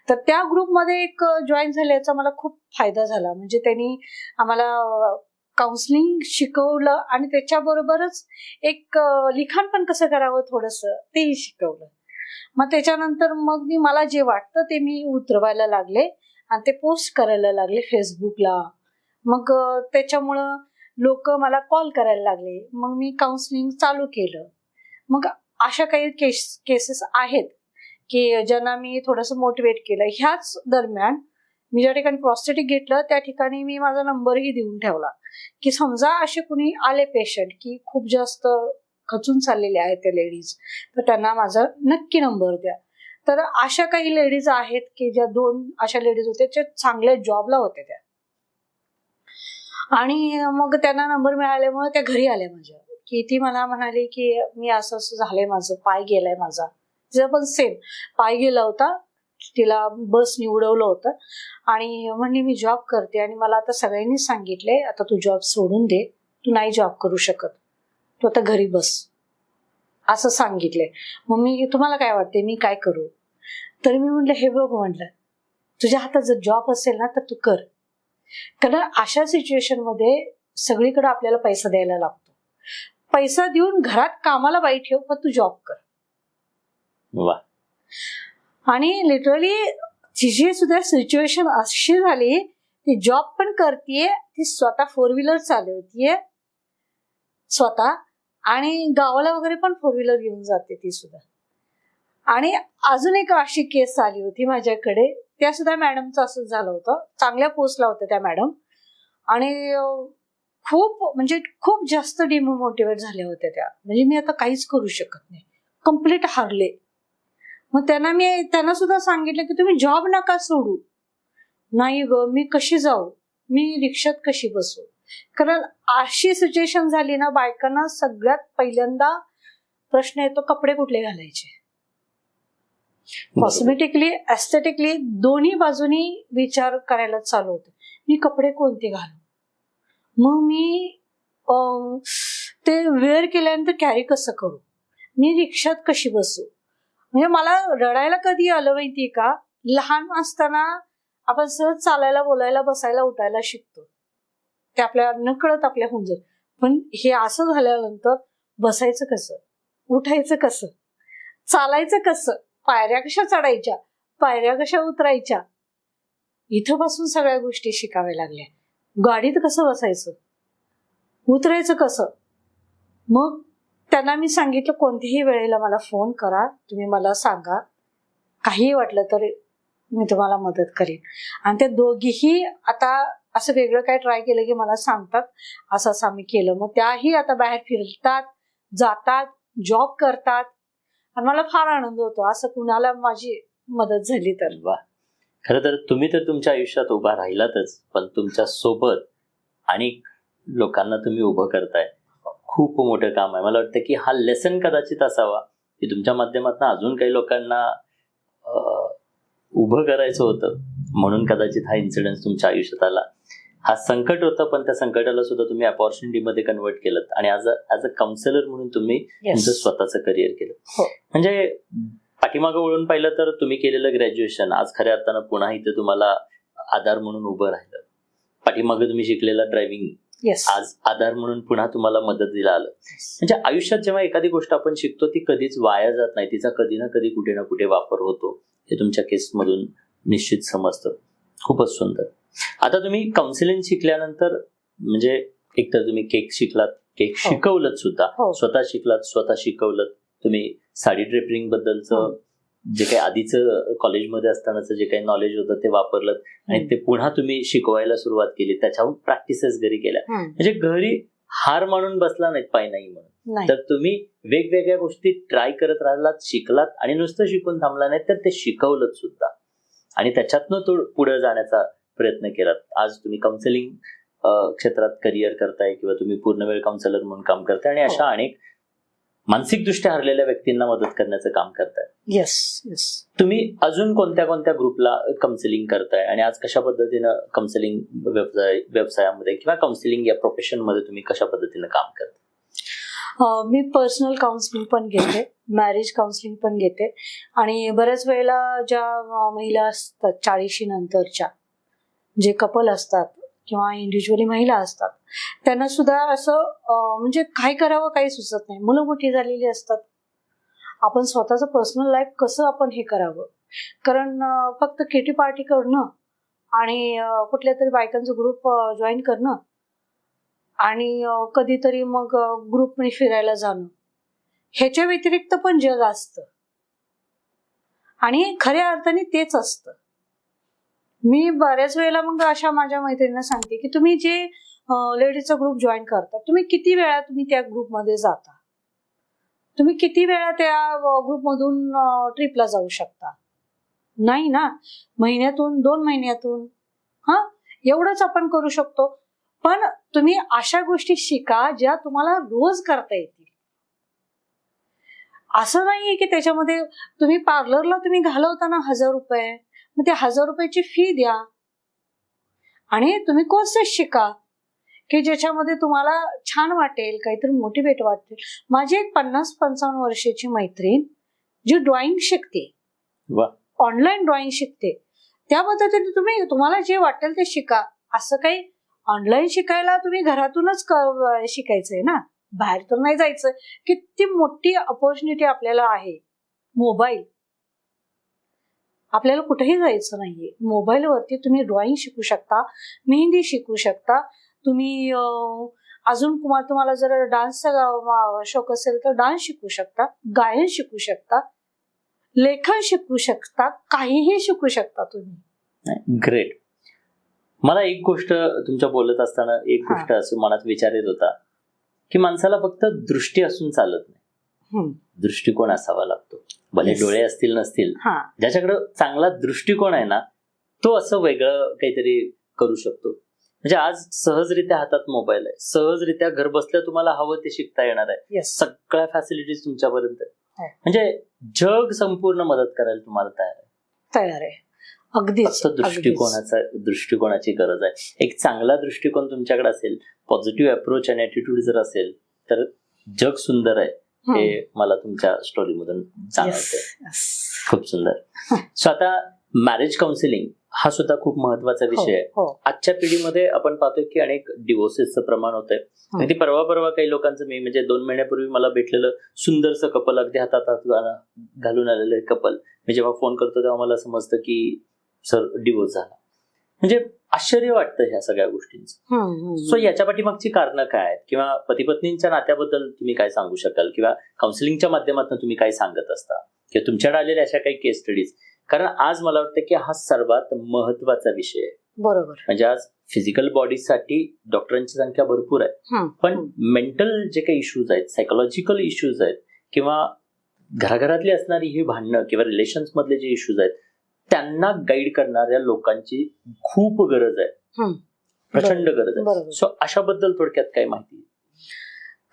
तर त्या ग्रुपमध्ये एक जॉईन झाल्याचा मला खूप फायदा झाला. म्हणजे त्यांनी आम्हाला काउन्सिलिंग शिकवलं आणि त्याच्याबरोबरच एक लिखाण पण कसं करावं थोडंसं तेही शिकवलं. मग त्याच्यानंतर मग मला जे वाटतं ते मी उतरवायला लागले आणि ते पोस्ट करायला लागले फेसबुकला. मग त्याच्यामुळं लोक मला कॉल करायला लागले. मग मी काउन्सिलिंग चालू केलं. मग अशा काही केसेस आहेत की ज्यांना मी थोडंसं मोटिवेट केलं. ह्याच दरम्यान मी ज्या ठिकाणी प्रॉस्थेटिक घेतलं त्या ठिकाणी मी माझा नंबरही देऊन ठेवला की समजा असे कुणी आले पेशंट की खूप जास्त खचून चाललेले आहेत ते लेडीज, तर त्यांना माझा नक्की नंबर द्या. तर अशा काही लेडीज आहेत की ज्या 2 अशा लेडीज होत्या ज्या चांगल्या जॉबला होत्या त्या, आणि मग त्यांना नंबर मिळाल्यामुळे त्या घरी आल्या माझ्या, की ती मला म्हणाली की मी असं असं झालंय, माझं पाय गेलाय माझा. तिचा पण सेम पाय गेला होता, तिला बसनी उडवलं होतं आणि म्हणली मी जॉब करते आणि मला आता सगळ्यांनीच सांगितले आता तू जॉब सोडून दे, तू नाही जॉब करू शकत, तू आता घरी बस असं सांगितले. मग मी तुम्हाला काय वाटते मी काय करू? तर मी म्हटलं हे बघ, म्हटलं तुझ्या हातात जर जॉब असेल ना तर तू कर. कारण अशा सिच्युएशन मध्ये सगळीकडे आपल्याला पैसा द्यायला लागतो. पैसा देऊन घरात कामाला बाई ठेव, पण तू जॉब कर. वा. आणि लिटरली तिची सुद्धा सिच्युएशन अशी झाली, ती जॉब पण करतीये, ती स्वतः 4 व्हीलर चालवतीये स्वतः, आणि गावाला वगैरे पण 4 व्हीलर घेऊन जाते ती सुद्धा. आणि अजून एक अशी केस आली होती माझ्याकडे, त्या सुद्धा मॅडमचं असंच झालं होतं. चांगल्या पोस्टला होत्या त्या मॅडम आणि खूप जास्त डिमोटिवेट झाल्या होत्या त्या. म्हणजे मी आता काहीच करू शकत नाही, कम्प्लीट हारले. मग त्यांना सुद्धा सांगितलं की तुम्ही जॉब नका सोडू. नाही ग, मी कशी जाऊ, मी रिक्षात कशी बसू? कारण अशी सिच्युएशन झाली ना, बायकांना सगळ्यात पहिल्यांदा प्रश्न येतो कपडे कुठले घालायचे. कॉस्मेटिकली एस्थेटिकली दोन्ही बाजूनी विचार करायला चालू होते, मी कपडे कोणते घालू, मग मी ते वेअर केल्यानंतर कॅरी कसं करू, मी रिक्षात कशी बसू. म्हणजे मला रडायला कधी आलं माहितीये का, लहान असताना आपण सहज चालायला बोलायला बसायला उठायला शिकतो, ते आपल्या नकळत आपल्या होऊन जात. पण हे असं झाल्यानंतर बसायचं कसं, उठायचं कसं, चालायचं कसं, पायऱ्या कशा चढायच्या, पायऱ्या कशा उतरायच्या, इथं पासून सगळ्या गोष्टी शिकाव्या लागल्या. गाडीत कसं बसायचं, उतरायचं कसं. मग त्यांना मी सांगितलं कोणत्याही वेळेला मला फोन करा, तुम्ही मला सांगा, काहीही वाटलं तर मी तुम्हाला मदत करेन. आणि त्या दोघीही आता असं वेगळं काय ट्राय केलं की मला सांगतात असं असं आम्ही केलं. मग त्याही आता बाहेर फिरतात, जातात, जॉब करतात आणि मला फार आनंद होतो असं कुणाला माझी मदत झाली तर. वा. खरं तर तुम्ही तर तुमच्या आयुष्यात उभा राहिलातच, पण तुमच्या सोबत अनेक लोकांना तुम्ही उभं करताय. खूप मोठं काम आहे. मला वाटतं की हा लेसन कदाचित असावा की तुमच्या माध्यमातून अजून काही लोकांना उभं करायचं होतं, म्हणून कदाचित हा इन्सिडेंट तुमच्या आयुष्यात आला. हा संकट होता, पण त्या संकटाला सुद्धा तुम्ही अपॉर्च्युनिटी मध्ये कन्वर्ट केलं आणि ॲज अ काउन्सिलर म्हणून तुम्ही तुमचं स्वतःचं करिअर केलं. म्हणजे पाठीमागं वळून पाहिलं तर तुम्ही केलेलं ग्रॅज्युएशन आज खऱ्या अर्थानं पुन्हा इथे तुम्हाला आधार म्हणून उभं राहिलं. पाठीमागं तुम्ही शिकलेलं ड्रायव्हिंग आज आधार म्हणून पुन्हा तुम्हाला मदतीला आलं. म्हणजे आयुष्यात जेव्हा एखादी गोष्ट आपण शिकतो ती कधीच वाया जात नाही, तिचा कधी ना कधी कुठे ना कुठे वापर होतो, हे तुमच्या केसमधून निश्चित समजतं. खूपच सुंदर. आता तुम्ही काउन्सिलिंग शिकल्यानंतर म्हणजे एकतर तुम्ही केक शिकलात, केक शिकवलत सुद्धा, स्वतः शिकलात, स्वतः शिकवलत. तुम्ही साडी ड्रेपरिंग बद्दलचं जे काही आधीचं कॉलेजमध्ये असतानाचं जे काही नॉलेज होतं ते वापरलं आणि ते पुन्हा तुम्ही शिकवायला सुरुवात केली, त्याच्याहून प्रॅक्टिसेस घरी केल्या. म्हणजे घरी हार मानून बसला नाहीत, पाय नाही म्हणून, तर तुम्ही वेगवेगळ्या गोष्टी ट्राय करत राहिलात, शिकलात आणि नुसतं शिकून थांबला नाही तर ते शिकवलत सुद्धा आणि त्याच्यातनं तो पुढे जाण्याचा प्रयत्न केलात. आज तुम्ही काउन्सिलिंग क्षेत्रात करिअर करताय किंवा तुम्ही पूर्णवेळ काउन्सिलर म्हणून काम करताय आणि अशा अनेक मानसिकदृष्ट्या हरलेल्या व्यक्तींना मदत करण्याचं काम करताय. येस. तुम्ही अजून कोणत्या कोणत्या ग्रुपला काउन्सिलिंग करताय आणि आज कशा पद्धतीनं काउन्सिलिंग व्यवसायामध्ये किंवा काउन्सिलिंग या प्रोफेशन मध्ये तुम्ही कशा पद्धतीनं काम करता? मी पर्सनल काउन्सिलिंग पण घेते, मॅरेज काउन्सिलिंग पण घेते आणि बऱ्याच वेळेला ज्या महिला असतात 40 नंतरच्या, जे कपल असतात किंवा इंडिव्हिज्युअली महिला असतात, त्यांना सुद्धा असं म्हणजे काय करावं काही सुचत नाही. मुलं मोठी झालेली असतात आपण स्वतःचं पर्सनल लाईफ कसं आपण हे करावं. कारण फक्त किटी पार्टी करणं आणि कुठल्या तरी बायकांचं ग्रुप जॉईन करणं आणि कधीतरी मग ग्रुपने फिरायला जाणं, ह्याच्या व्यतिरिक्त पण जग असतं आणि खऱ्या अर्थाने तेच असतं. मी बऱ्याच वेळेला मग अशा माझ्या मैत्रिणींना सांगते की तुम्ही जे लेडीजचा ग्रुप जॉईन करता, तुम्ही किती वेळा तुम्ही त्या ग्रुपमध्ये जाता, तुम्ही किती वेळा त्या ग्रुपमधून ट्रिपला जाऊ शकता? नाही ना. महिन्यातून 2 महिन्यातून एवढंच आपण करू शकतो. पण तुम्ही अशा गोष्टी शिका ज्या तुम्हाला रोज करता येतील. असं नाहीये की त्याच्यामध्ये तुम्ही पार्लरला तुम्ही घालवता ना 1000 रुपये, मग त्या 1000 रुपयाची फी द्या आणि तुम्ही कोर्सेस शिका की ज्याच्यामध्ये तुम्हाला छान वाटेल, काहीतरी मोटिवेट वाटेल. माझी एक 50-55 वर्षाची मैत्रीण जी ड्रॉइंग शिकते, ऑनलाईन ड्रॉइंग शिकते, त्या पद्धतीने तुम्हाला जे वाटेल ते शिका. असं काही ऑनलाईन शिकायला तुम्ही घरातूनच शिकायचंय ना, बाहेर तर नाही जायचं. किती मोठी अपॉर्च्युनिटी आपल्याला आहे. मोबाईल, आपल्याला कुठेही जायचं नाहीये. मोबाईलवरती तुम्ही ड्रॉइंग शिकू शकता, मेहंदी शिकू शकता, तुम्ही अजून तुम्हाला जर डान्सचा शौक असेल तर डान्स शिकू शकता, गायन शिकू शकता, लेखन शिकू शकता, काहीही शिकू शकता तुम्ही. ग्रेट. मला एक गोष्ट तुमच्या बोलत असताना एक गोष्ट असं मनात विचार येत होता की माणसाला फक्त दृष्टी असून चालत नाही, दृष्टिकोन असावा लागतो. भले डोळे असतील नसतील, ज्याच्याकडे चांगला दृष्टिकोन आहे ना, तो असं वेगळं काहीतरी करू शकतो. म्हणजे आज सहजरित्या हातात मोबाईल आहे, सहजरित्या घर बसल्या तुम्हाला हवं ते शिकता येणार आहे. सगळ्या फॅसिलिटीज तुमच्यापर्यंत, म्हणजे जग संपूर्ण मदत करायला तुम्हाला तयार आहे. अगदीच. दृष्टिकोनाची गरज आहे. एक चांगला दृष्टिकोन तुमच्याकडे असेल, पॉझिटिव्ह अप्रोच आणि ॲटिट्यूड जर असेल तर जग सुंदर आहे, हे मला तुमच्या स्टोरीमधून जाणवतंय. खूप सुंदर. सो आता मॅरेज काउन्सिलिंग हा सुद्धा खूप महत्वाचा विषय आहे. आजच्या पिढीमध्ये आपण पाहतोय की अनेक डिवोर्सेसचं प्रमाण होतंय. अगदी परवा काही लोकांचं, मी म्हणजे 2 महिन्यापूर्वी मला भेटलेलं सुंदरसं कपल, अगदी हातात हात घालून आलेलं कपल, मी जेव्हा फोन करतो तेव्हा मला समजतं की सर डिवोर्स झाला. म्हणजे आश्चर्य वाटतं ह्या सगळ्या गोष्टींचं. सो याच्या पाठीमागची कारणं काय आहेत, किंवा पती पत्नींच्या नात्याबद्दल तुम्ही काय सांगू शकाल, किंवा काउन्सिलिंगच्या माध्यमातून तुम्ही काय सांगत असता, किंवा तुमच्याकडे आलेल्या अशा काही केस स्टडीज? कारण आज मला वाटतं की हा सर्वात महत्वाचा विषय आहे. बरोबर. म्हणजे आज फिजिकल बॉडीसाठी डॉक्टरांची संख्या भरपूर आहे, पण मेंटल जे काही इश्यूज आहेत, सायकोलॉजिकल इश्यूज आहेत, किंवा घराघरातली असणारी ही भांडणं किंवा रिलेशन्स मधले जे इश्यूज आहेत, त्यांना गाईड करणाऱ्या लोकांची खूप गरज आहे, प्रचंड गरज आहे. सो अशाबद्दल थोडक्यात काय माहिती?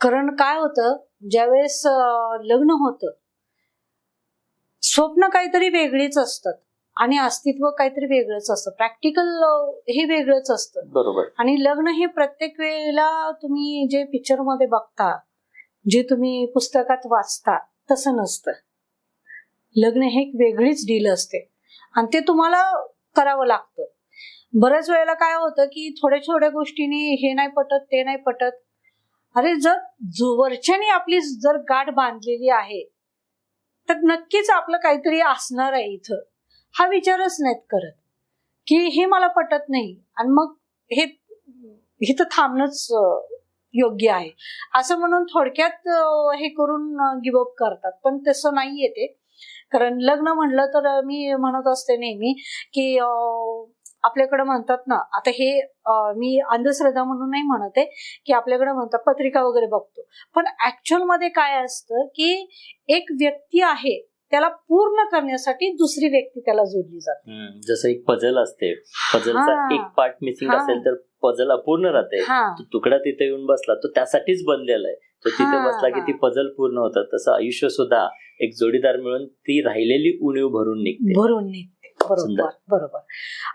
कारण काय होतं, ज्यावेळेस लग्न होतं, स्वप्न काहीतरी वेगळीच असतात आणि अस्तित्व काहीतरी वेगळंच असतं, प्रॅक्टिकल हे वेगळंच असतं. बरोबर. आणि लग्न हे प्रत्येक वेळेला तुम्ही जे पिक्चर मध्ये बघता, जे तुम्ही पुस्तकात वाचता, तसं नसतं. लग्न हे एक वेगळीच डील असते आणि ते तुम्हाला करावं लागतं. बऱ्याच वेळेला काय होतं की थोड्या छोट्या गोष्टीने हे नाही पटत, ते नाही पटत. अरे जर वरच्याने आपली जर गाठ बांधलेली आहे तर नक्कीच आपलं काहीतरी असणार आहे इथं, हा विचारच नाहीत करत की हे मला पटत नाही आणि मग हे इथं थांबणंच योग्य आहे असं म्हणून थोडक्यात हे करून गिव्हअप करतात. पण तसं नाहीये ते. कारण लग्न म्हणलं तर मी म्हणत असते नेहमी की आपल्याकडे म्हणतात ना, आता हे मी अंधश्रद्धा म्हणून नाही म्हणत आहे की आपल्याकडे म्हणतात पत्रिका वगैरे बघतो, पण ऍक्च्युअल मध्ये काय असतं की एक व्यक्ती आहे, त्याला पूर्ण करण्यासाठी दुसरी व्यक्ती त्याला जोडली जाते. जसं एक पझल असते, पझलचा एक पार्ट मिसिंग असेल तर पझल अपूर्ण राहते. तुकडा तिथे येऊन बसला तो त्यासाठीच बनलेला आहे, तो तिथे बसला की ती पझल पूर्ण होतात. तसं आयुष्य सुद्धा एक जोडीदार मिळून ती राहिलेली उणीव भरून निघते. बरोबर बरोबर.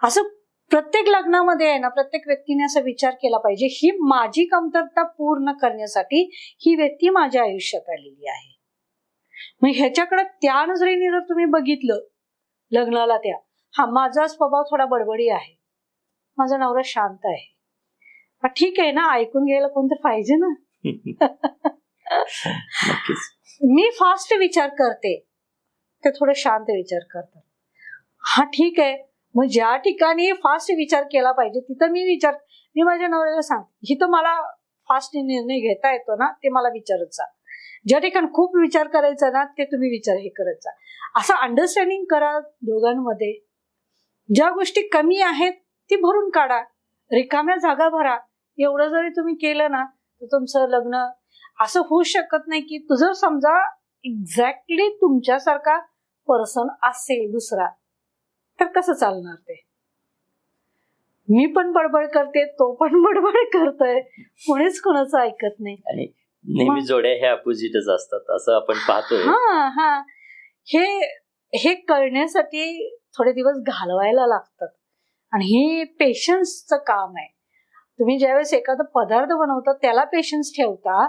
असं प्रत्येक लग्नामध्ये आहे ना, प्रत्येक व्यक्तीने असा विचार केला पाहिजे, ही माझी कमतरता पूर्ण करण्यासाठी ही व्यक्ती माझ्या आयुष्यात आलेली आहे. मग ह्याच्याकडे त्या नजरेने जर तुम्ही बघितलं लग्नाला, त्या माझा स्वभाव थोडा बडबडी आहे, माझा नवरा शांत आहे, ठीक आहे ना, ऐकून घ्यायला कोणतं पाहिजे ना. मी फास्ट विचार करते, ते थोडे शांत विचार करतात. हा ठीक आहे, मग ज्या ठिकाणी फास्ट विचार केला पाहिजे तिथं मी माझ्या नवऱ्याला सांगते, इथं मला फास्ट निर्णय घेता येतो ना, ते मला विचारत जा. ज्या ठिकाणी खूप विचार करायचा ना, ते तुम्ही विचार हे करत जा. असं अंडरस्टँडिंग करा दोघांमध्ये. ज्या गोष्टी कमी आहेत ती भरून काढा, रिकाम्या जागा भरा. एवढं जरी तुम्ही केलं ना, तर तुमचं लग्न असं होऊ शकत नाही की तुझं समजा एक्झॅक्टली तुमच्यासारखा पर्सन असेल दुसरा, तर कसं चालणार ते? मी पण बडबड करते, तो पण बडबड करतोय, कोणीच कोणाचं ऐकत नाही. आणि नेहमी जोड्या हे अपोजिटच असतात असं आपण पाहतोय. हा हे कळण्यासाठी थोडे दिवस घालवायला लागतात आणि हे पेशन्सचं काम आहे. तुम्ही ज्यावेळेस एखादा पदार्थ बनवता त्याला पेशन्स ठेवता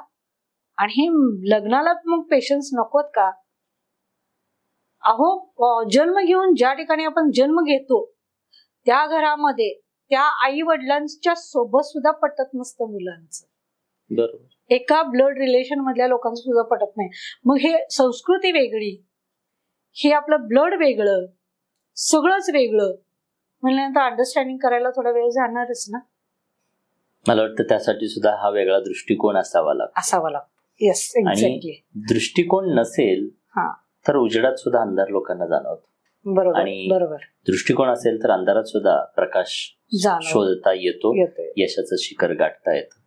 आणि लग्नाला मग पेशन्स नकोत का? अहो, जन्म घेऊन ज्या ठिकाणी आपण जन्म घेतो त्या घरामध्ये त्या आई वडिलांच्या सोबत सुद्धा पटत नसतं मुलांचं. बरोबर. एका ब्लड रिलेशन मधल्या लोकांचं सुद्धा पटत नाही. मग हे संस्कृती वेगळी, हे आपलं ब्लड वेगळं, सगळंच वेगळं म्हणल्यानंतर अंडरस्टँडिंग करायला थोडा वेळ जाणारच ना. मला वाटतं त्यासाठी सुद्धा हा वेगळा दृष्टिकोन असावा लागतो. Yes, exactly. दृष्टिकोन नसेल हा तर उजेडात सुद्धा अंधार लोकांना जाणवतो. बरोबर. आणि बरोबर. दृष्टिकोन असेल तर अंधारात सुद्धा प्रकाश शोधता येतो, यशाचं शिखर गाठता येतं.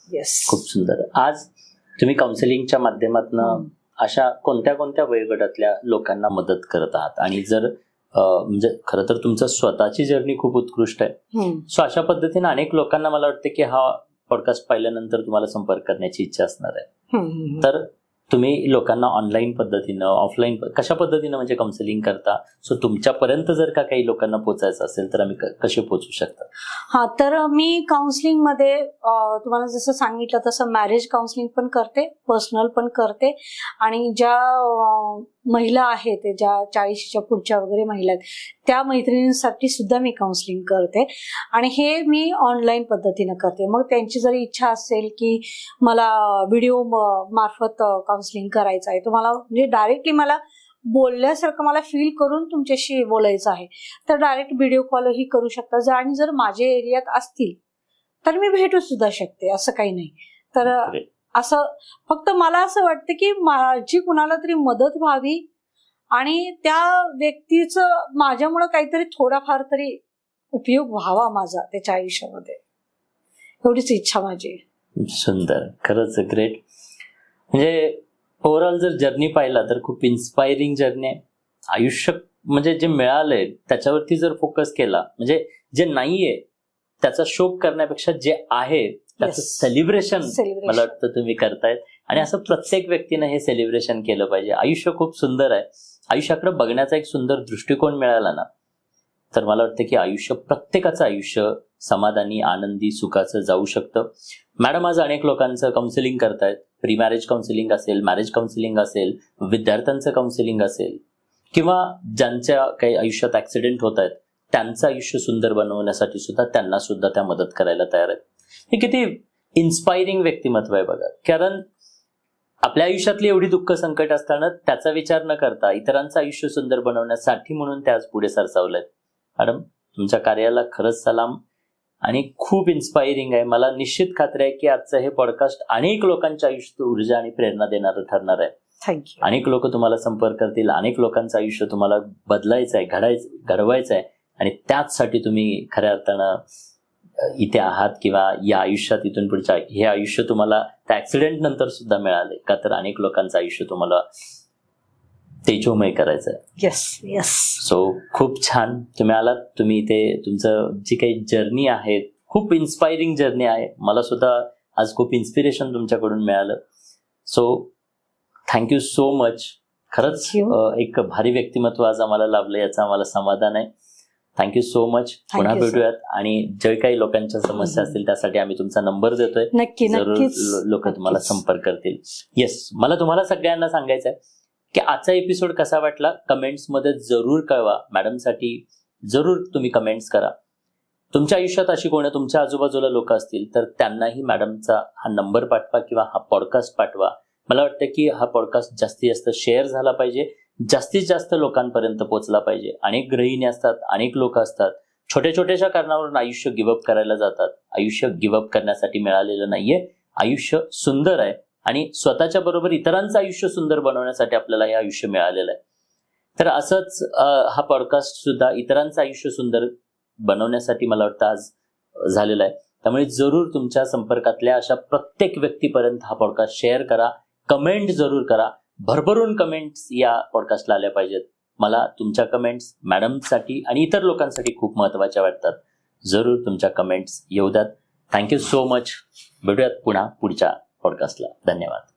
येस. खूप सुंदर. आज तुम्ही काउन्सिलिंगच्या माध्यमातून अशा कोणत्या कोणत्या वयोगटातल्या लोकांना मदत करत आहात? आणि जर म्हणजे खरं तर तुमचं स्वतःची जर्नी खूप उत्कृष्ट आहे. सो अशा पद्धतीने अनेक लोकांना मला वाटतं की हा पॉडकास्ट पाहिल्यानंतर तुम्हाला संपर्क करण्याची इच्छा असणार आहे. तर तुम्ही लोकांना ऑनलाईन पद्धतीनं, ऑफलाईन कशा पद्धतीनं म्हणजे काउन्सिलिंग करता? सो तुमच्यापर्यंत जर का काही लोकांना पोहोचायचं असेल तर आम्ही कसे पोहोचू शकता? हा, तर मी काउन्सिलिंग मध्ये तुम्हाला जसं सांगितलं तसं मॅरेज काउन्सिलिंग पण करते, पर्सनल पण करते. आणि ज्या महिला आहेत, ज्या 40च्या पुढच्या वगैरे महिला आहेत, त्या मैत्रिणींसाठी सुद्धा मी काउन्सिलिंग करते. आणि हे मी ऑनलाईन पद्धतीनं करते. मग त्यांची जरी इच्छा असेल की मला व्हिडिओ मार्फत काउन्सिलिंग करायचं आहे, तुम्हाला म्हणजे डायरेक्टली मला बोलल्यासारखं मला फील करून तुमच्याशी बोलायचं आहे, तर डायरेक्ट व्हिडिओ कॉलही करू शकता. आणि जर माझ्या एरियात असतील तर मी भेटू सुद्धा शकते, असं काही नाही. तर असं फक्त मला असं वाटतं की माझी कुणाला तरी मदत व्हावी आणि त्या व्यक्तीचं माझ्यामुळे काहीतरी थोडाफार तरी उपयोग व्हावा माझा त्याच्या आयुष्यामध्ये, एवढीच इच्छा माझी. सुंदर, खरंच ग्रेट. म्हणजे ओव्हरऑल जर जर्नी पाहिला तर खूप इन्स्पायरिंग जर्नी आहे. आयुष्य म्हणजे जे मिळालंय त्याच्यावरती जर फोकस केला, म्हणजे जे नाहीये त्याचा शोक करण्यापेक्षा जे आहे त्याचं सेलिब्रेशन मला वाटतं तुम्ही करतायत. आणि असं प्रत्येक व्यक्तीनं हे सेलिब्रेशन केलं पाहिजे. आयुष्य खूप सुंदर आहे. आयुष्याकडे बघण्याचा एक सुंदर दृष्टिकोन मिळाला ना, तर मला वाटतं की आयुष्य, प्रत्येकाचं आयुष्य समाधानी, आनंदी, सुखाचं जाऊ शकतं. मॅडम आज अनेक लोकांचं काउन्सिलिंग करतायत. प्री मॅरेज काउन्सिलिंग असेल, मॅरेज काउन्सिलिंग असेल, विद्यार्थ्यांचं काउन्सिलिंग असेल, किंवा ज्यांच्या काही आयुष्यात ऍक्सिडेंट होत आहेत त्यांचं आयुष्य सुंदर बनवण्यासाठी सुद्धा त्यांना सुद्धा त्या मदत करायला तयार आहेत. हे किती इन्स्पायरिंग व्यक्तिमत्व आहे बघा. कारण आपल्या आयुष्यातली एवढी दुःख संकट असताना त्याचा विचार न करता इतरांचं आयुष्य सुंदर बनवण्यासाठी म्हणून ते आज पुढे सरसावलेत. मॅडम, तुमच्या कार्याला खरंच सलाम आणि खूप इन्स्पायरिंग आहे. मला निश्चित खात्री आहे की आजचं हे पॉडकास्ट अनेक लोकांच्या आयुष्यात ऊर्जा आणि प्रेरणा देणारं ठरणार आहे. थँक्यू. अनेक लोक तुम्हाला संपर्क करतील, अनेक लोकांचं आयुष्य तुम्हाला बदलायचं आहे, घडवायचं आहे. आणि त्याचसाठी तुम्ही खऱ्या अर्थानं इथे आहात, किंवा या आयुष्यात इथून पुढच्या हे आयुष्य तुम्हाला त्या ऍक्सिडेंट नंतर सुद्धा मिळाले का, तर अनेक लोकांचं आयुष्य तुम्हाला तेजोमय करायचं आहे. Yes yes. सो खूप छान तुम्ही आलात. तुम्ही इथे तुमचं जी काही जर्नी आहे खूप इन्स्पायरिंग जर्नी आहे. मला सुद्धा आज खूप इन्स्पिरेशन तुमच्याकडून मिळालं. So thank you so much. खरंच एक भारी व्यक्तिमत्व आज आम्हाला लाभलं, याचं आम्हाला समाधान आहे. Thank you so much. पुन्हा भेटूयात. आणि जे काही लोकांच्या समस्या असतील त्यासाठी आम्ही तुमचा नंबर देतोय. नक्की जरूर लोक तुम्हाला संपर्क करतील. येस, मला तुम्हाला सगळ्यांना सांगायचं आहे की आजचा एपिसोड कसा वाटला कमेंट्स मध्ये जरूर कळवा. मॅडमसाठी जरूर तुम्ही कमेंट्स करा. तुमच्या आयुष्यात अशी कोणी तुमच्या आजूबाजूला लोक असतील तर त्यांनाही मॅडमचा हा नंबर पाठवा किंवा हा पॉडकास्ट पाठवा. मला वाटतं की हा पॉडकास्ट जास्तीत जास्त शेअर झाला पाहिजे, जास्तीत जास्त लोकांपर्यंत पोहोचला पाहिजे. अनेक गृहिणी असतात, अनेक लोक असतात, छोट्या छोट्याशा कारणावरून आयुष्य गिव्हअप करायला जातात. आयुष्य गिव्हअप करण्यासाठी मिळालेलं नाहीये. आयुष्य सुंदर आहे आणि स्वतःच्या बरोबर इतरांचं आयुष्य सुंदर बनवण्यासाठी आपल्याला हे आयुष्य मिळालेलं आहे. तर असंच हा पॉडकास्ट सुद्धा इतरांचं आयुष्य सुंदर बनवण्यासाठी मला वाटतं आज झालेला आहे. त्यामुळे जरूर तुमच्या संपर्कातल्या अशा प्रत्येक व्यक्तीपर्यंत हा पॉडकास्ट शेअर करा, कमेंट जरूर करा. भरभरून कमेंट्स या पॉडकास्टला आल्या पाहिजेत. मला तुमच्या कमेंट्स मॅडमसाठी आणि इतर लोकांसाठी खूप महत्त्वाच्या वाटतात. जरूर तुमच्या कमेंट्स येऊ द्यात. Thank you so much. भेटूयात पुन्हा पुढच्या पॉडकास्टला. धन्यवाद.